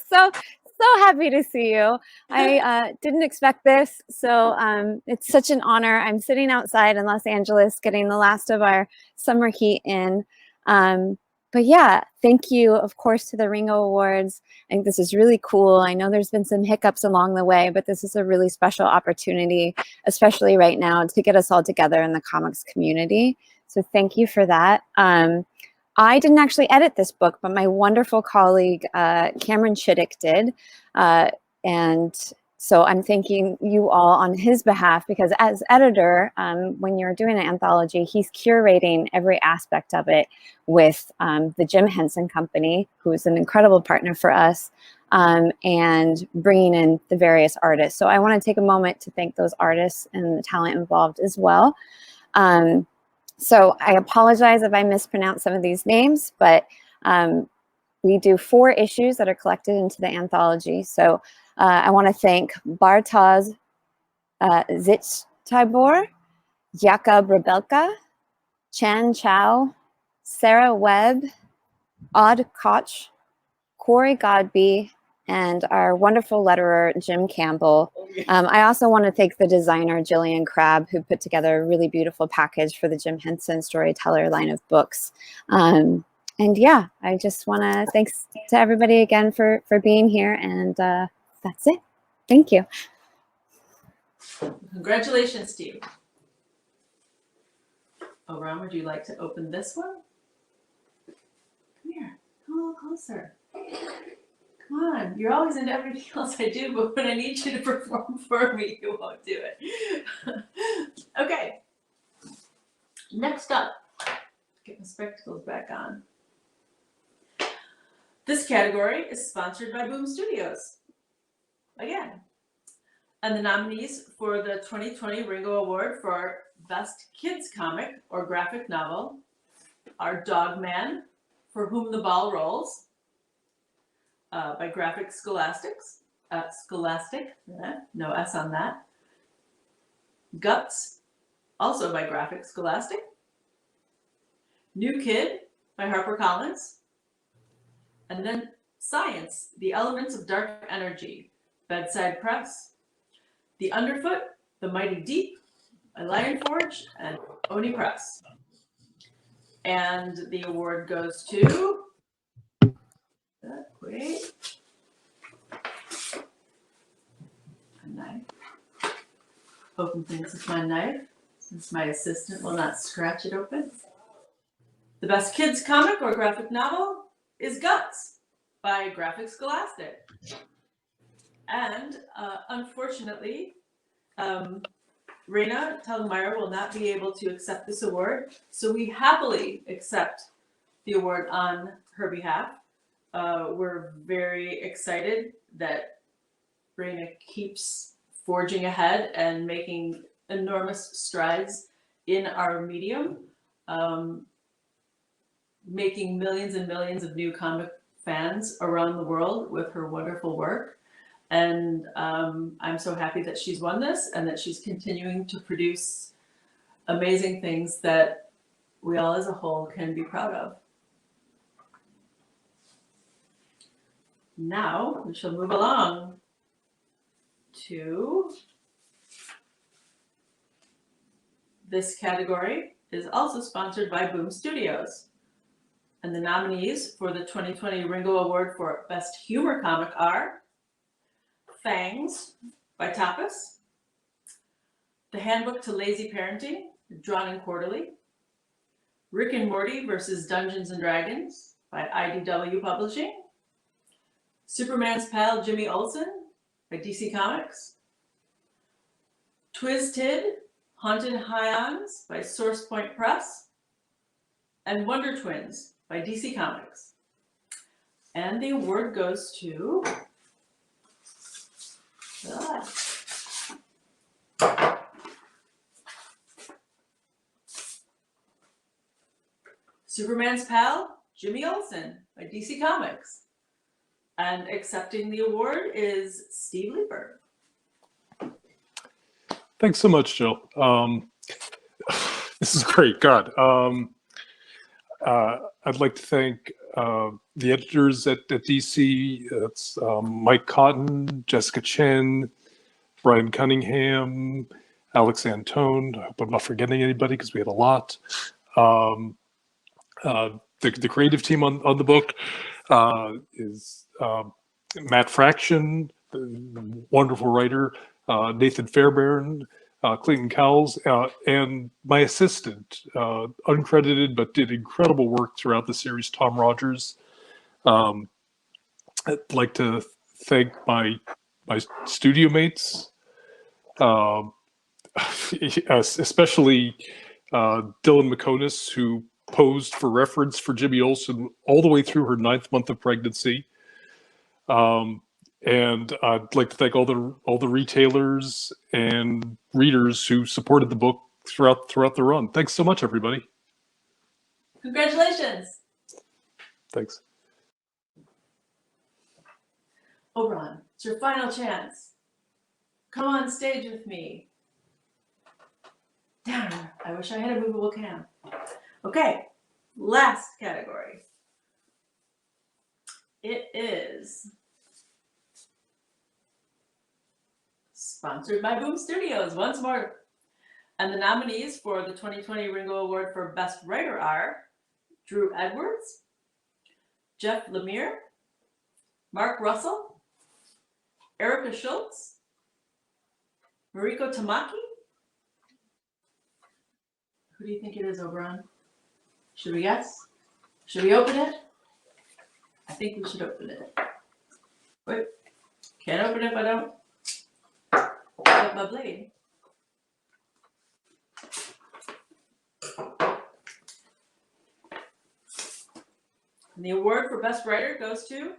so so happy to see you. I didn't expect this, so it's such an honor. I'm sitting outside in Los Angeles getting the last of our summer heat in. But yeah, thank you, of course, to the Ringo Awards. I think this is really cool. I know there's been some hiccups along the way, but this is a really special opportunity, especially right now, to get us all together in the comics community. So thank you for that. I didn't actually edit this book, but my wonderful colleague, Cameron Chittick did. And so I'm thanking you all on his behalf, because as editor, when you're doing an anthology, he's curating every aspect of it with the Jim Henson Company, who is an incredible partner for us, and bringing in the various artists. So I want to take a moment to thank those artists and the talent involved as well. So I apologize if I mispronounce some of these names, but we do 4 issues that are collected into the anthology. So I want to thank Bartosz Zichtibor, Jakub Rebelka, Chan Chow, Sarah Webb, Odd Koch, Corey Godby, and our wonderful letterer, Jim Campbell. I also want to thank the designer, Jillian Crabb, who put together a really beautiful package for the Jim Henson Storyteller line of books. And yeah, I just want to thanks to everybody again for being here, and that's it. Thank you. Congratulations, Steve. Oh, Ron, would you like to open this one? Come here, come a little closer. Come on, you're always into everything else I do, but when I need you to perform for me, you won't do it. Okay, next up, get my spectacles back on. This category is sponsored by Boom Studios, again. And the nominees for the 2020 Ringo Award for Best Kids Comic or Graphic Novel are Dog Man, For Whom the Ball Rolls, by Graphic Scholastics, no S on that. Guts, also by Graphic Scholastic. New Kid by HarperCollins. And then Science, The Elements of Dark Energy, Bedside Press. The Underfoot, The Mighty Deep, by Lionforge and Oni Press. And the award goes to, wait, a knife. Open things with my knife, since my assistant will not scratch it open. The best kids comic or graphic novel is Guts by Graphic Scholastic. And unfortunately, Raina Telgemeier will not be able to accept this award, so we happily accept the award on her behalf. We're very excited that Raina keeps forging ahead and making enormous strides in our medium, making millions and millions of new comic fans around the world with her wonderful work. And I'm so happy that she's won this and that she's continuing to produce amazing things that we all as a whole can be proud of. Now we shall move along to this category is also sponsored by Boom Studios. And the nominees for the 2020 Ringo Award for Best Humor Comic are Fangs by Tapas, The Handbook to Lazy Parenting, drawn in quarterly, Rick and Morty versus Dungeons and Dragons by IDW Publishing, Superman's Pal Jimmy Olsen by DC Comics, Twisted Haunted Highlands by Source Point Press, and Wonder Twins by DC Comics. And the award goes to Superman's Pal, Jimmy Olsen by DC Comics. And accepting the award is Steve Lieber. Thanks so much, Jill. This is great. God. I'd like to thank the editors at DC. It's Mike Cotton, Jessica Chen, Brian Cunningham, Alex Antone. I hope I'm not forgetting anybody because we had a lot. The creative team on the book is Matt Fraction, the wonderful writer, Nathan Fairbairn, Clayton Cowles, and my assistant, uncredited but did incredible work throughout the series, Tom Rogers. I'd like to thank my studio mates, especially Dylan McConis, who posed for reference for Jimmy Olsen all the way through her 9th month of pregnancy. And I'd like to thank all the retailers and readers who supported the book throughout the run. Thanks so much, everybody. Congratulations. Thanks. Oberon, it's your final chance. Come on stage with me. Darn, I wish I had a movable cam. Okay, last category. It is sponsored by Boom Studios once more. And the nominees for the 2020 Ringo Award for Best Writer are Drew Edwards, Jeff Lemire, Mark Russell, Erica Schultz, Mariko Tamaki. Who do you think it is, Oberon? Should we guess? Should we open it? I think we should open it. Wait, can't open it if I don't have my blade. And the award for Best Writer goes to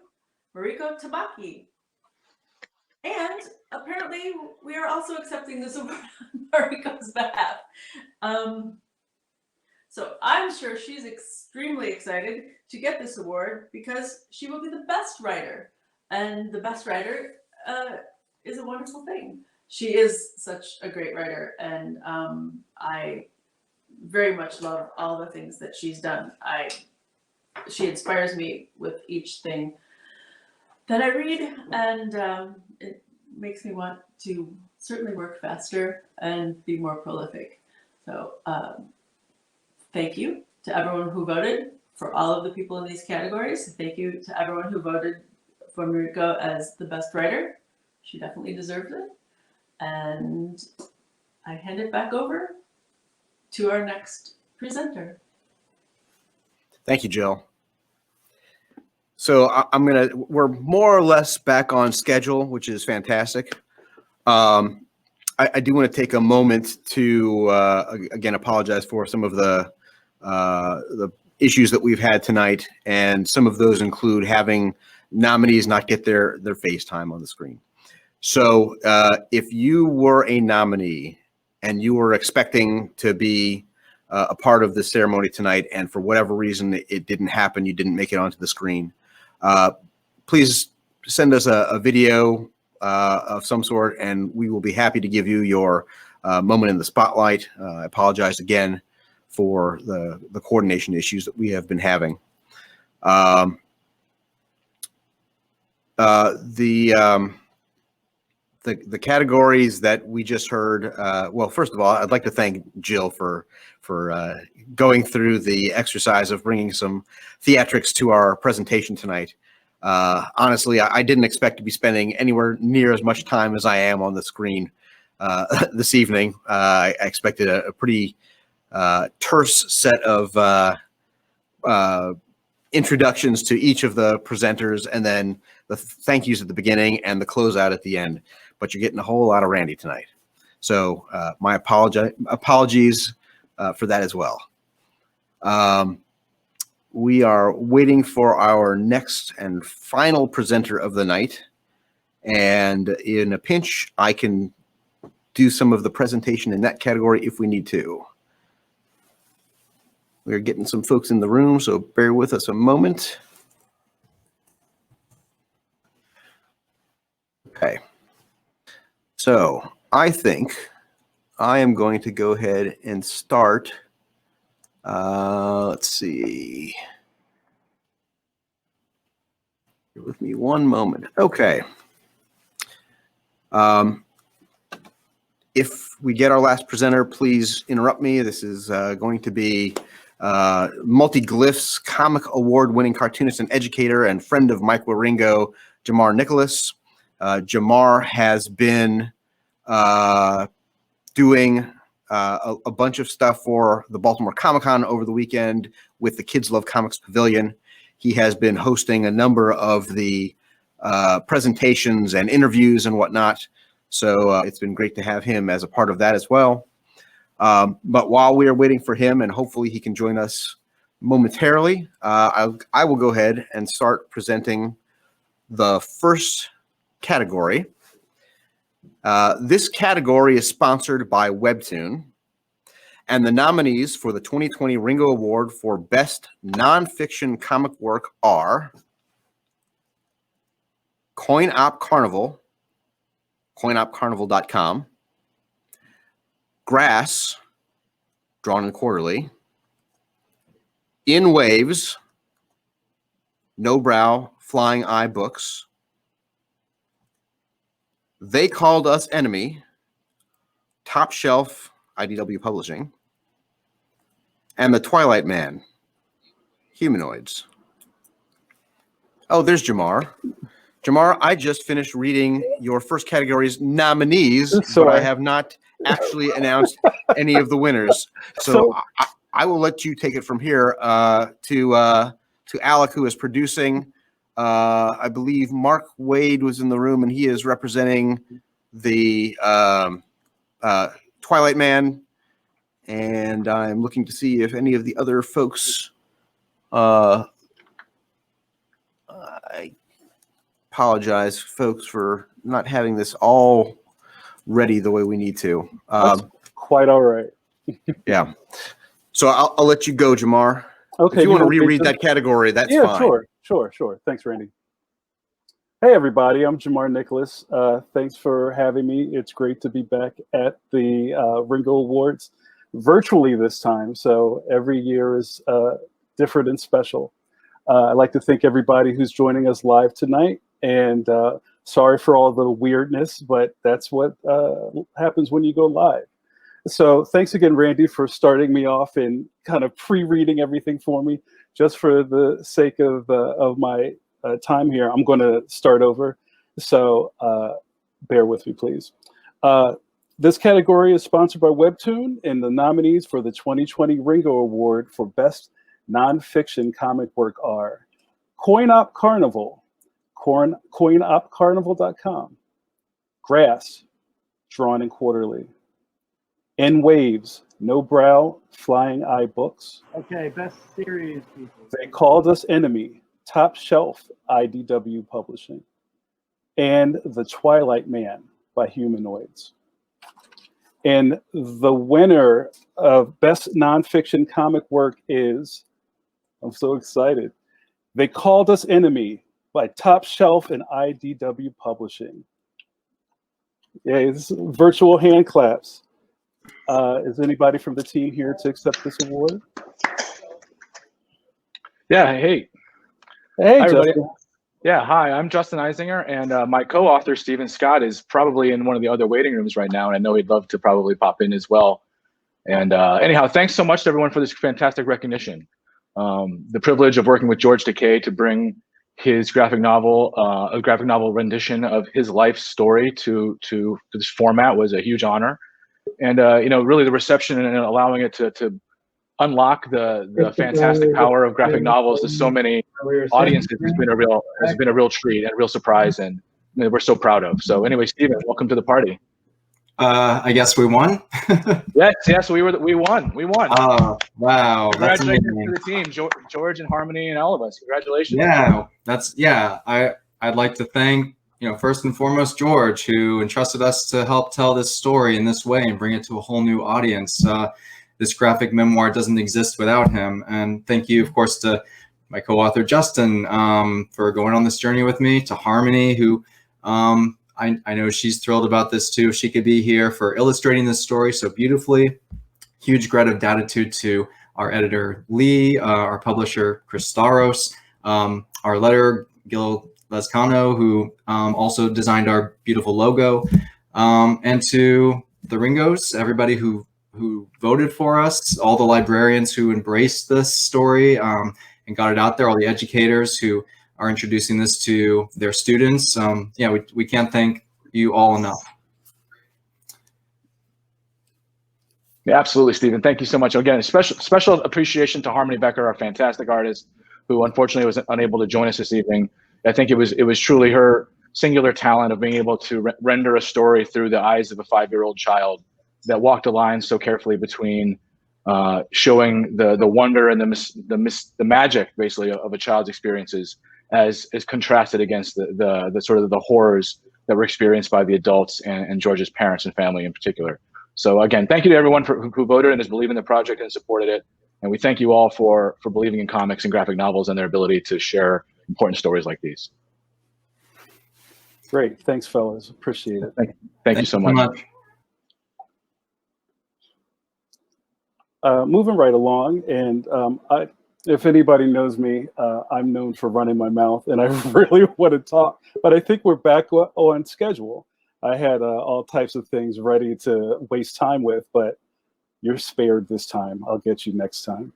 Mariko Tamaki. And apparently we are also accepting this award on Mariko's behalf. So I'm sure she's extremely excited to get this award because she will be the best writer. And the best writer is a wonderful thing. She is such a great writer, and I very much love all the things that she's done. She inspires me with each thing that I read, and it makes me want to certainly work faster and be more prolific. So thank you to everyone who voted for all of the people in these categories. Thank you to everyone who voted for Mariko as the best writer. She definitely deserves it. And I hand it back over to our next presenter. Thank you, Jill. So we're more or less back on schedule, which is fantastic. I do want to take a moment to, again, apologize for some of the issues that we've had tonight. And some of those include having nominees not get their face time on the screen. So if you were a nominee and you were expecting to be a part of the ceremony tonight, and for whatever reason it didn't happen, you didn't make it onto the screen, please send us a video of some sort, and we will be happy to give you your moment in the spotlight. I apologize again for the coordination issues that we have been having. The categories that we just heard, well, first of all, I'd like to thank Jill for going through the exercise of bringing some theatrics to our presentation tonight. Honestly, I didn't expect to be spending anywhere near as much time as I am on the screen this evening. I expected a pretty terse set of introductions to each of the presenters, and then the thank yous at the beginning and the closeout at the end. But you're getting a whole lot of Randy tonight. So my apologies for that as well. We are waiting for our next and final presenter of the night. And in a pinch, I can do some of the presentation in that category if we need to. We're getting some folks in the room, so bear with us a moment. Okay. So I think I am going to go ahead and start. Let's see. Give with me one moment. Okay. If we get our last presenter, please interrupt me. This is going to be Multi-Glyphs Comic Award-winning cartoonist and educator and friend of Mike Wieringo, Jamar Nicholas. Jamar has been doing a bunch of stuff for the Baltimore Comic-Con over the weekend with the Kids Love Comics Pavilion. He has been hosting a number of the presentations and interviews and whatnot. So it's been great to have him as a part of that as well. But while we are waiting for him, and hopefully he can join us momentarily, I will go ahead and start presenting the first category. This category is sponsored by Webtoon, and the nominees for the 2020 Ringo Award for Best Nonfiction Comic Work are Coin Op Carnival, coinopcarnival.com, Grass, Drawn and Quarterly, In Waves, No Brow, Flying Eye Books, They Called Us Enemy, Top Shelf, IDW Publishing, and The Twilight Man, Humanoids. Oh, there's Jamar. Jamar, I just finished reading your first category's nominees, but I have not actually announced any of the winners. So I will let you take it from here to Alec, who is producing. I believe Mark Waid was in the room, and he is representing the Twilight Man. And I'm looking to see if any of the other folks. I apologize, folks, for not having this all ready the way we need to. That's quite all right. Yeah. So I'll let you go, Jamar. Okay. If you want to reread that category, that's fine. Sure. Thanks, Randy. Hey, everybody. I'm Jamar Nicholas. Thanks for having me. It's great to be back at the Ringo Awards virtually this time. So every year is different and special. I'd like to thank everybody who's joining us live tonight. And sorry for all the weirdness, but that's what happens when you go live. So thanks again, Randy, for starting me off and kind of pre-reading everything for me. Just for the sake of my time here, I'm going to start over. So bear with me, please. This category is sponsored by Webtoon, and the nominees for the 2020 Ringo Award for Best Nonfiction Comic Work are Coin Op Carnival, coinopcarnival.com, Grass, Drawn and Quarterly, In Waves, No Brow, Flying Eye Books. Okay, best series, people. They Called Us Enemy, Top Shelf, IDW Publishing, and The Twilight Man by Humanoids. And the winner of Best Nonfiction Comic Work is, I'm so excited, They Called Us Enemy by Top Shelf and IDW Publishing. Yeah, this is virtual hand claps. Is anybody from the team here to accept this award? Yeah, hey. Hey, Hi, everybody. Justin. Yeah, hi, I'm Justin Eisinger, and my co-author, Stephen Scott, is probably in one of the other waiting rooms right now, and I know he'd love to probably pop in as well. And anyhow, thanks so much to everyone for this fantastic recognition. The privilege of working with George Takei to bring his graphic novel, a graphic novel rendition of his life story to this format was a huge honor. And you know, really the reception and allowing it to unlock the fantastic power of graphic novels to so many audiences has been a real treat and a real surprise, and we're so proud of. So anyway, Stephen, welcome to the party. I guess we won. Yes, we won. Oh, wow. That's Congratulations amazing. to the team, George and Harmony and all of us. Congratulations. Yeah, I'd like to thank, first and foremost, George, who entrusted us to help tell this story in this way and bring it to a whole new audience. This graphic memoir doesn't exist without him. And thank you, of course, to my co-author, Justin, for going on this journey with me, to Harmony, who I know she's thrilled about this too. She could be here, for illustrating this story so beautifully. Huge gratitude to our editor, Lee, our publisher, Chris Staros, our letterer, Gil Vascano, who also designed our beautiful logo, and to the Ringos, everybody who voted for us, all the librarians who embraced this story and got it out there, all the educators who are introducing this to their students. Yeah, we can't thank you all enough. Yeah, absolutely, Stephen. Thank you so much. Again, special appreciation to Harmony Becker, our fantastic artist, who unfortunately was unable to join us this evening. I think it was truly her singular talent of being able to render a story through the eyes of a 5-year-old child that walked a line so carefully between showing the wonder and the magic, basically, of a child's experiences, as contrasted against the sort of the horrors that were experienced by the adults and George's parents and family in particular. So again, thank you to everyone who voted and has believed in the project and supported it. And we thank you all for believing in comics and graphic novels and their ability to share important stories like these. Great. Thanks, fellas. Appreciate it. Thank you so much. Moving right along, and if anybody knows me, I'm known for running my mouth, and I really want to talk, but I think we're back on schedule. I had all types of things ready to waste time with, but you're spared this time. I'll get you next time.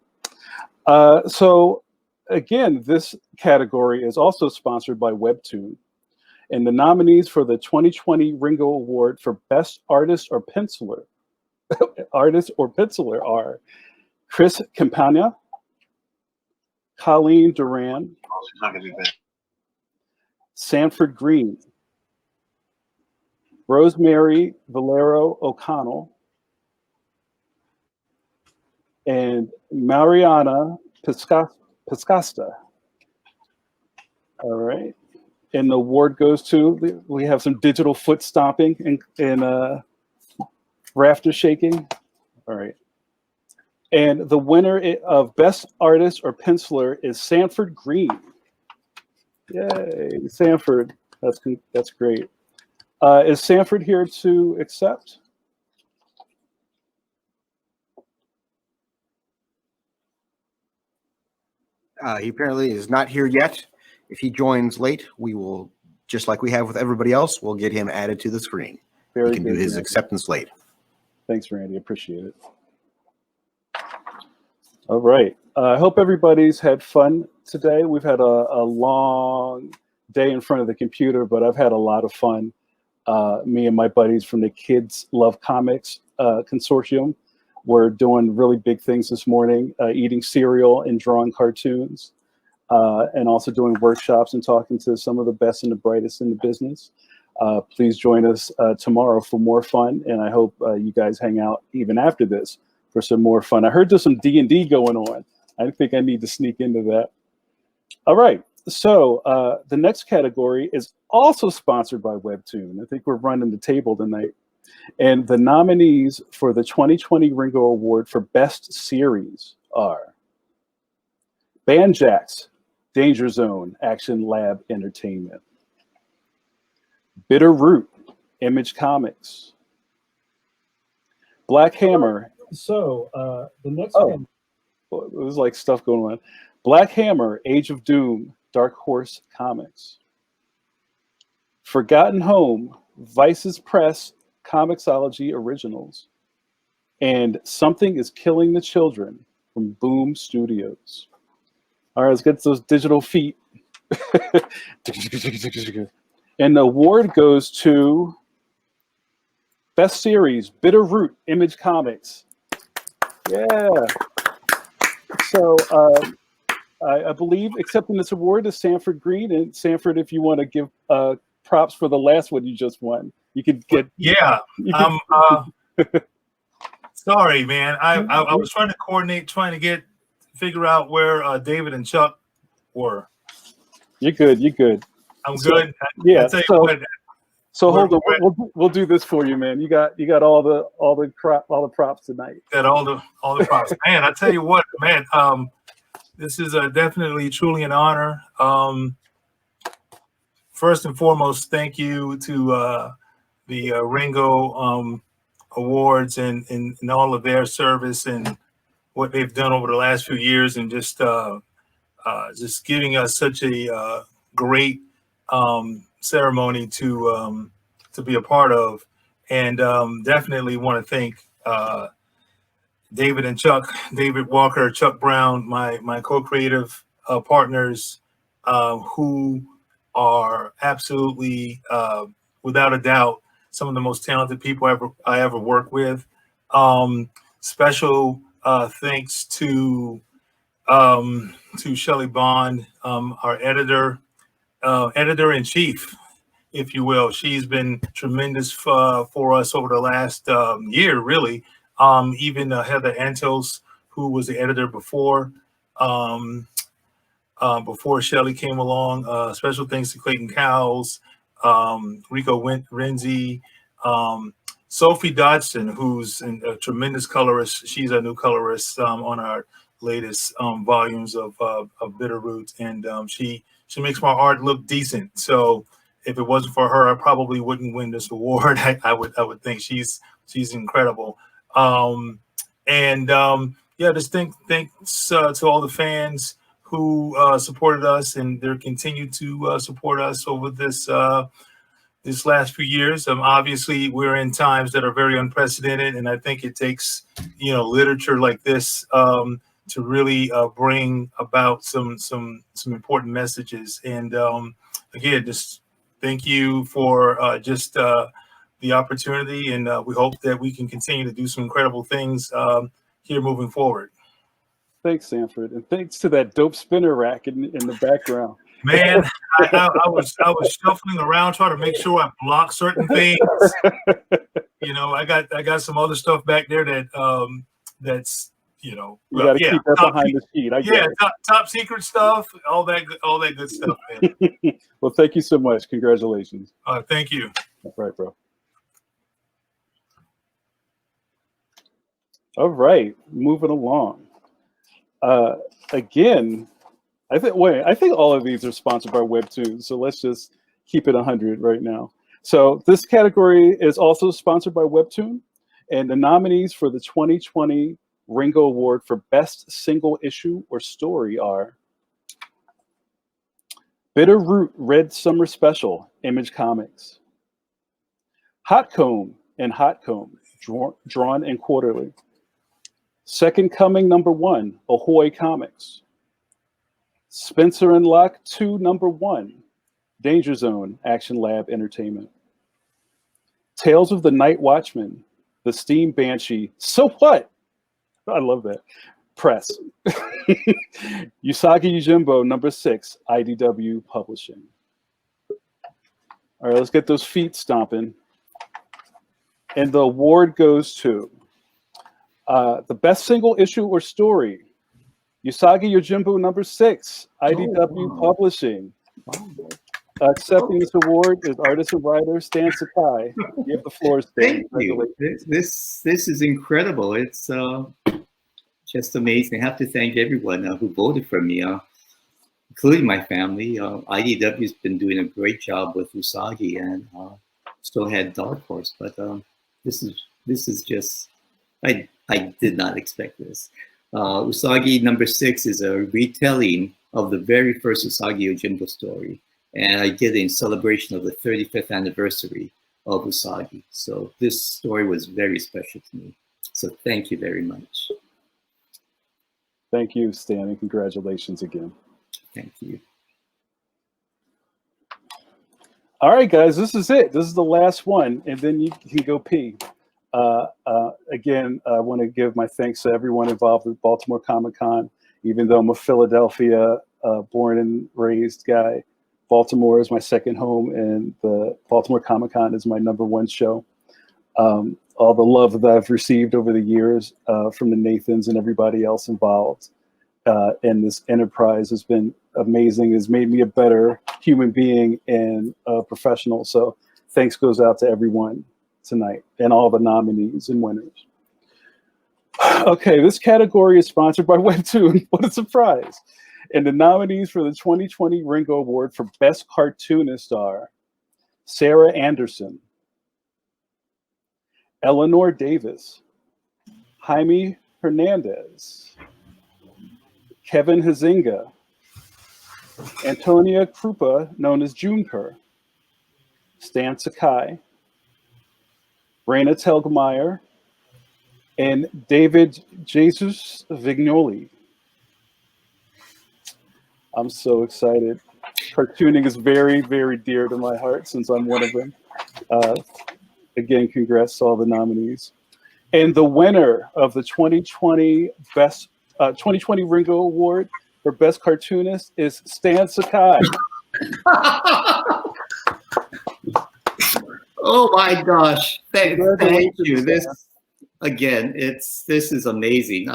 So again, this category is also sponsored by Webtoon. And the nominees for the 2020 Ringo Award for Best Artist or Penciler, are Chris Campagna, Colleen Doran, Sanford Greene, Rosemary Valero O'Connell, and Mariana Piscasta. All right. And the award goes to, we have some digital foot stomping and rafter shaking. All right. And the winner of Best Artist or Penciler is Sanford Greene. Yay, Sanford. That's great. Is Sanford here to accept? He apparently is not here yet. If he joins late, we will, just like we have with everybody else, we'll get him added to the screen. Very he can good, do his Randy. acceptance late. Thanks, Randy. Appreciate it. All right. I hope everybody's had fun today. We've had a long day in front of the computer, but I've had a lot of fun. Me and my buddies from the Kids Love Comics Consortium, we're doing really big things this morning, eating cereal and drawing cartoons, and also doing workshops and talking to some of the best and the brightest in the business. Please join us tomorrow for more fun, and I hope you guys hang out even after this for some more fun. I heard there's some D&D going on. I think I need to sneak into that. All right, so the next category is also sponsored by Webtoon. I think we're running the table tonight. And the nominees for the 2020 Ringo Award for Best Series are Banjax, Danger Zone, Action Lab Entertainment, Bitter Root, Image Comics, Black Hammer. So the next one, it was like stuff going on. Black Hammer, Age of Doom, Dark Horse Comics, Forgotten Home, Vice's Press, Comixology Originals, and Something is Killing the Children from Boom Studios. All right, let's get those digital feet. And the award goes to Best Series, Bitter Root, Image Comics. Yeah. So I believe accepting this award is Sanford Greene. And Sanford, if you want to give props for the last one you just won, you could get. Yeah. Sorry, man. I was trying to coordinate, figure out where David and Chuck were. You're good. You're good. I'm good. Yeah. I'll tell you what, So hold on, we'll do this for you, man. You got all the props tonight. Got all the props, man. I tell you what, man. This is definitely truly an honor. First and foremost, thank you to the Ringo Awards and all of their service and what they've done over the last few years, and just giving us such a great ceremony to be a part of, and definitely want to thank David Walker, Chuck Brown, my co-creative partners, who are absolutely, without a doubt, some of the most talented people I ever worked with. Special thanks to Shelley Bond, our editor-in-chief, if you will. She's been tremendous for us over the last year, really. Even Heather Antos, who was the editor before Shelley came along. Special thanks to Clayton Cowles, Rico Renzi, Sophie Dodson, who's a tremendous colorist. She's a new colorist on our latest volumes of Bitter Roots, and she makes my art look decent. So if it wasn't for her, I probably wouldn't win this award. I would think she's incredible. Just thanks to all the fans who supported us, and they're continued to support us over this last few years. Obviously, we're in times that are very unprecedented, and I think it takes literature like this to really bring about some important messages. And again, just thank you for the opportunity, and we hope that we can continue to do some incredible things here moving forward. Thanks, Sanford, and thanks to that dope spinner rack in the background. Man, I was shuffling around trying to make sure I block certain things. I got some other stuff back there that's you got to keep that behind the sheet. Top secret stuff, all that good stuff, man. Well, thank you so much. Congratulations. Thank you. All right, bro. All right, moving along. Again, I think all of these are sponsored by Webtoons, so let's just keep it 100 right now. So this category is also sponsored by Webtoon, and the nominees for the 2020 Ringo Award for Best Single Issue or Story are Bitter Root Red Summer Special, Image Comics. Hot Comb and Hot Comb, drawn and quarterly. Second Coming #1, Ahoy Comics. Spencer and Locke 2 #1, Danger Zone, Action Lab Entertainment. Tales of the Night Watchman, The Steam Banshee, So What? I love that. Press. Usagi Yojimbo #6, IDW Publishing. All right, let's get those feet stomping. And the award goes to the best single issue or story, Usagi Yojimbo #6, IDW Publishing. Accepting this award is artist and writer Stan Sakai. You have the floor, Stan. Thank you. This is incredible. It's just amazing. I have to thank everyone who voted for me, including my family. IDW's been doing a great job with Usagi, and still had Dark Horse, but this is just I did not expect this. Usagi #6 is a retelling of the very first Usagi Yojimbo story, and I did it in celebration of the 35th anniversary of Usagi. So this story was very special to me. So thank you very much. Thank you, Stan, and congratulations again. Thank you. All right, guys, this is it. This is the last one, and then you can go pee. Again, I want to give my thanks to everyone involved with Baltimore Comic-Con. Even though I'm a Philadelphia born and raised guy, Baltimore is my second home, and the Baltimore Comic-Con is my #1 show. All the love that I've received over the years from the Nathans and everybody else involved in this enterprise has been amazing. It's made me a better human being and a professional. So thanks goes out to everyone tonight and all the nominees and winners. Okay, this category is sponsored by Webtoon. What a surprise. And the nominees for the 2020 Ringo Award for Best Cartoonist are Sarah Andersen, Eleanor Davis, Jaime Hernandez, Kevin Huizinga, Antonia Krupa, known as Junepurr, Stan Sakai, Raina Telgemeier, and David Jesus Vignoli. I'm so excited. Cartooning is very, very dear to my heart since I'm one of them. Again, congrats to all the nominees. And the winner of the 2020 Ringo Award for Best Cartoonist is Stan Sakai. Oh my gosh! Thank you. This again, this is amazing.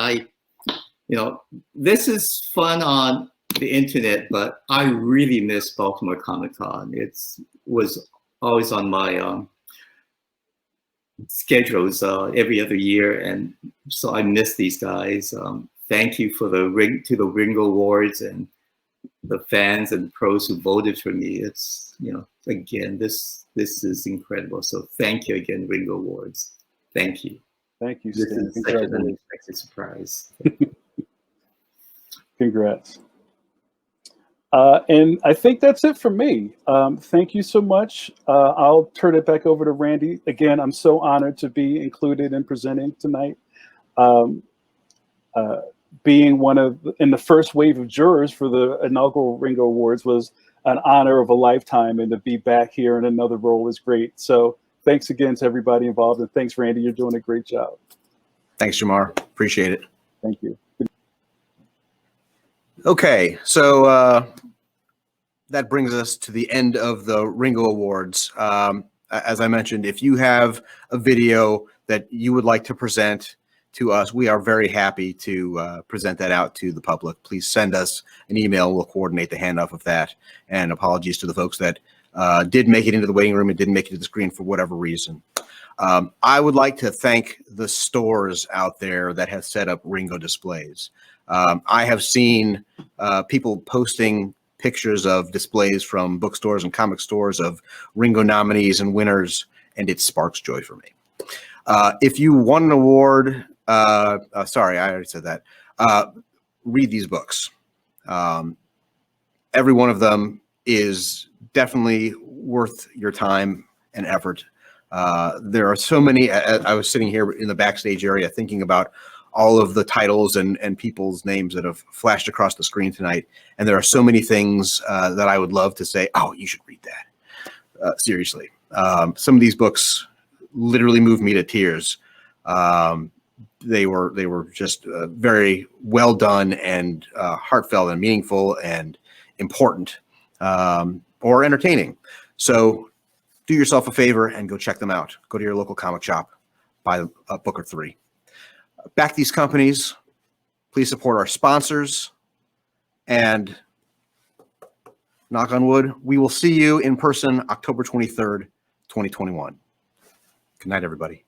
This is fun on the internet, but I really miss Baltimore Comic-Con. It was always on my schedules every other year, and so I miss these guys. Thank you for the Ringo Awards and the fans and pros who voted for me. It's again, this is incredible. So thank you again, Ringo Awards. Thank you. Thank you, This Stan. is such an unexpected surprise. Congrats. And I think that's it for me. Thank you so much. I'll turn it back over to Randy. Again, I'm so honored to be included in presenting tonight. Being in the first wave of jurors for the inaugural Ringo Awards was an honor of a lifetime, and to be back here in another role is great. So thanks again to everybody involved, and thanks, Randy. You're doing a great job. Thanks, Jamar. Appreciate it. Thank you. Okay, so that brings us to the end of the Ringo Awards. As I mentioned, if you have a video that you would like to present to us, we are very happy to present that out to the public. Please send us an email. We'll coordinate the handoff of that. And apologies to the folks that did make it into the waiting room and didn't make it to the screen for whatever reason. I would like to thank the stores out there that have set up Ringo displays. I have seen people posting pictures of displays from bookstores and comic stores of Ringo nominees and winners, and it sparks joy for me. If you won an award, sorry, I already said that. Read these books. Every one of them is definitely worth your time and effort. There are so many. I was sitting here in the backstage area thinking about all of the titles and people's names that have flashed across the screen tonight. And there are so many things that I would love to say, oh, you should read that. Seriously. Some of these books literally moved me to tears. They were just very well done and heartfelt and meaningful and important or entertaining. So do yourself a favor and go check them out. Go to your local comic shop, buy a book or three. Back these companies. Please support our sponsors. And knock on wood, we will see you in person October 23rd, 2021. Good night, everybody.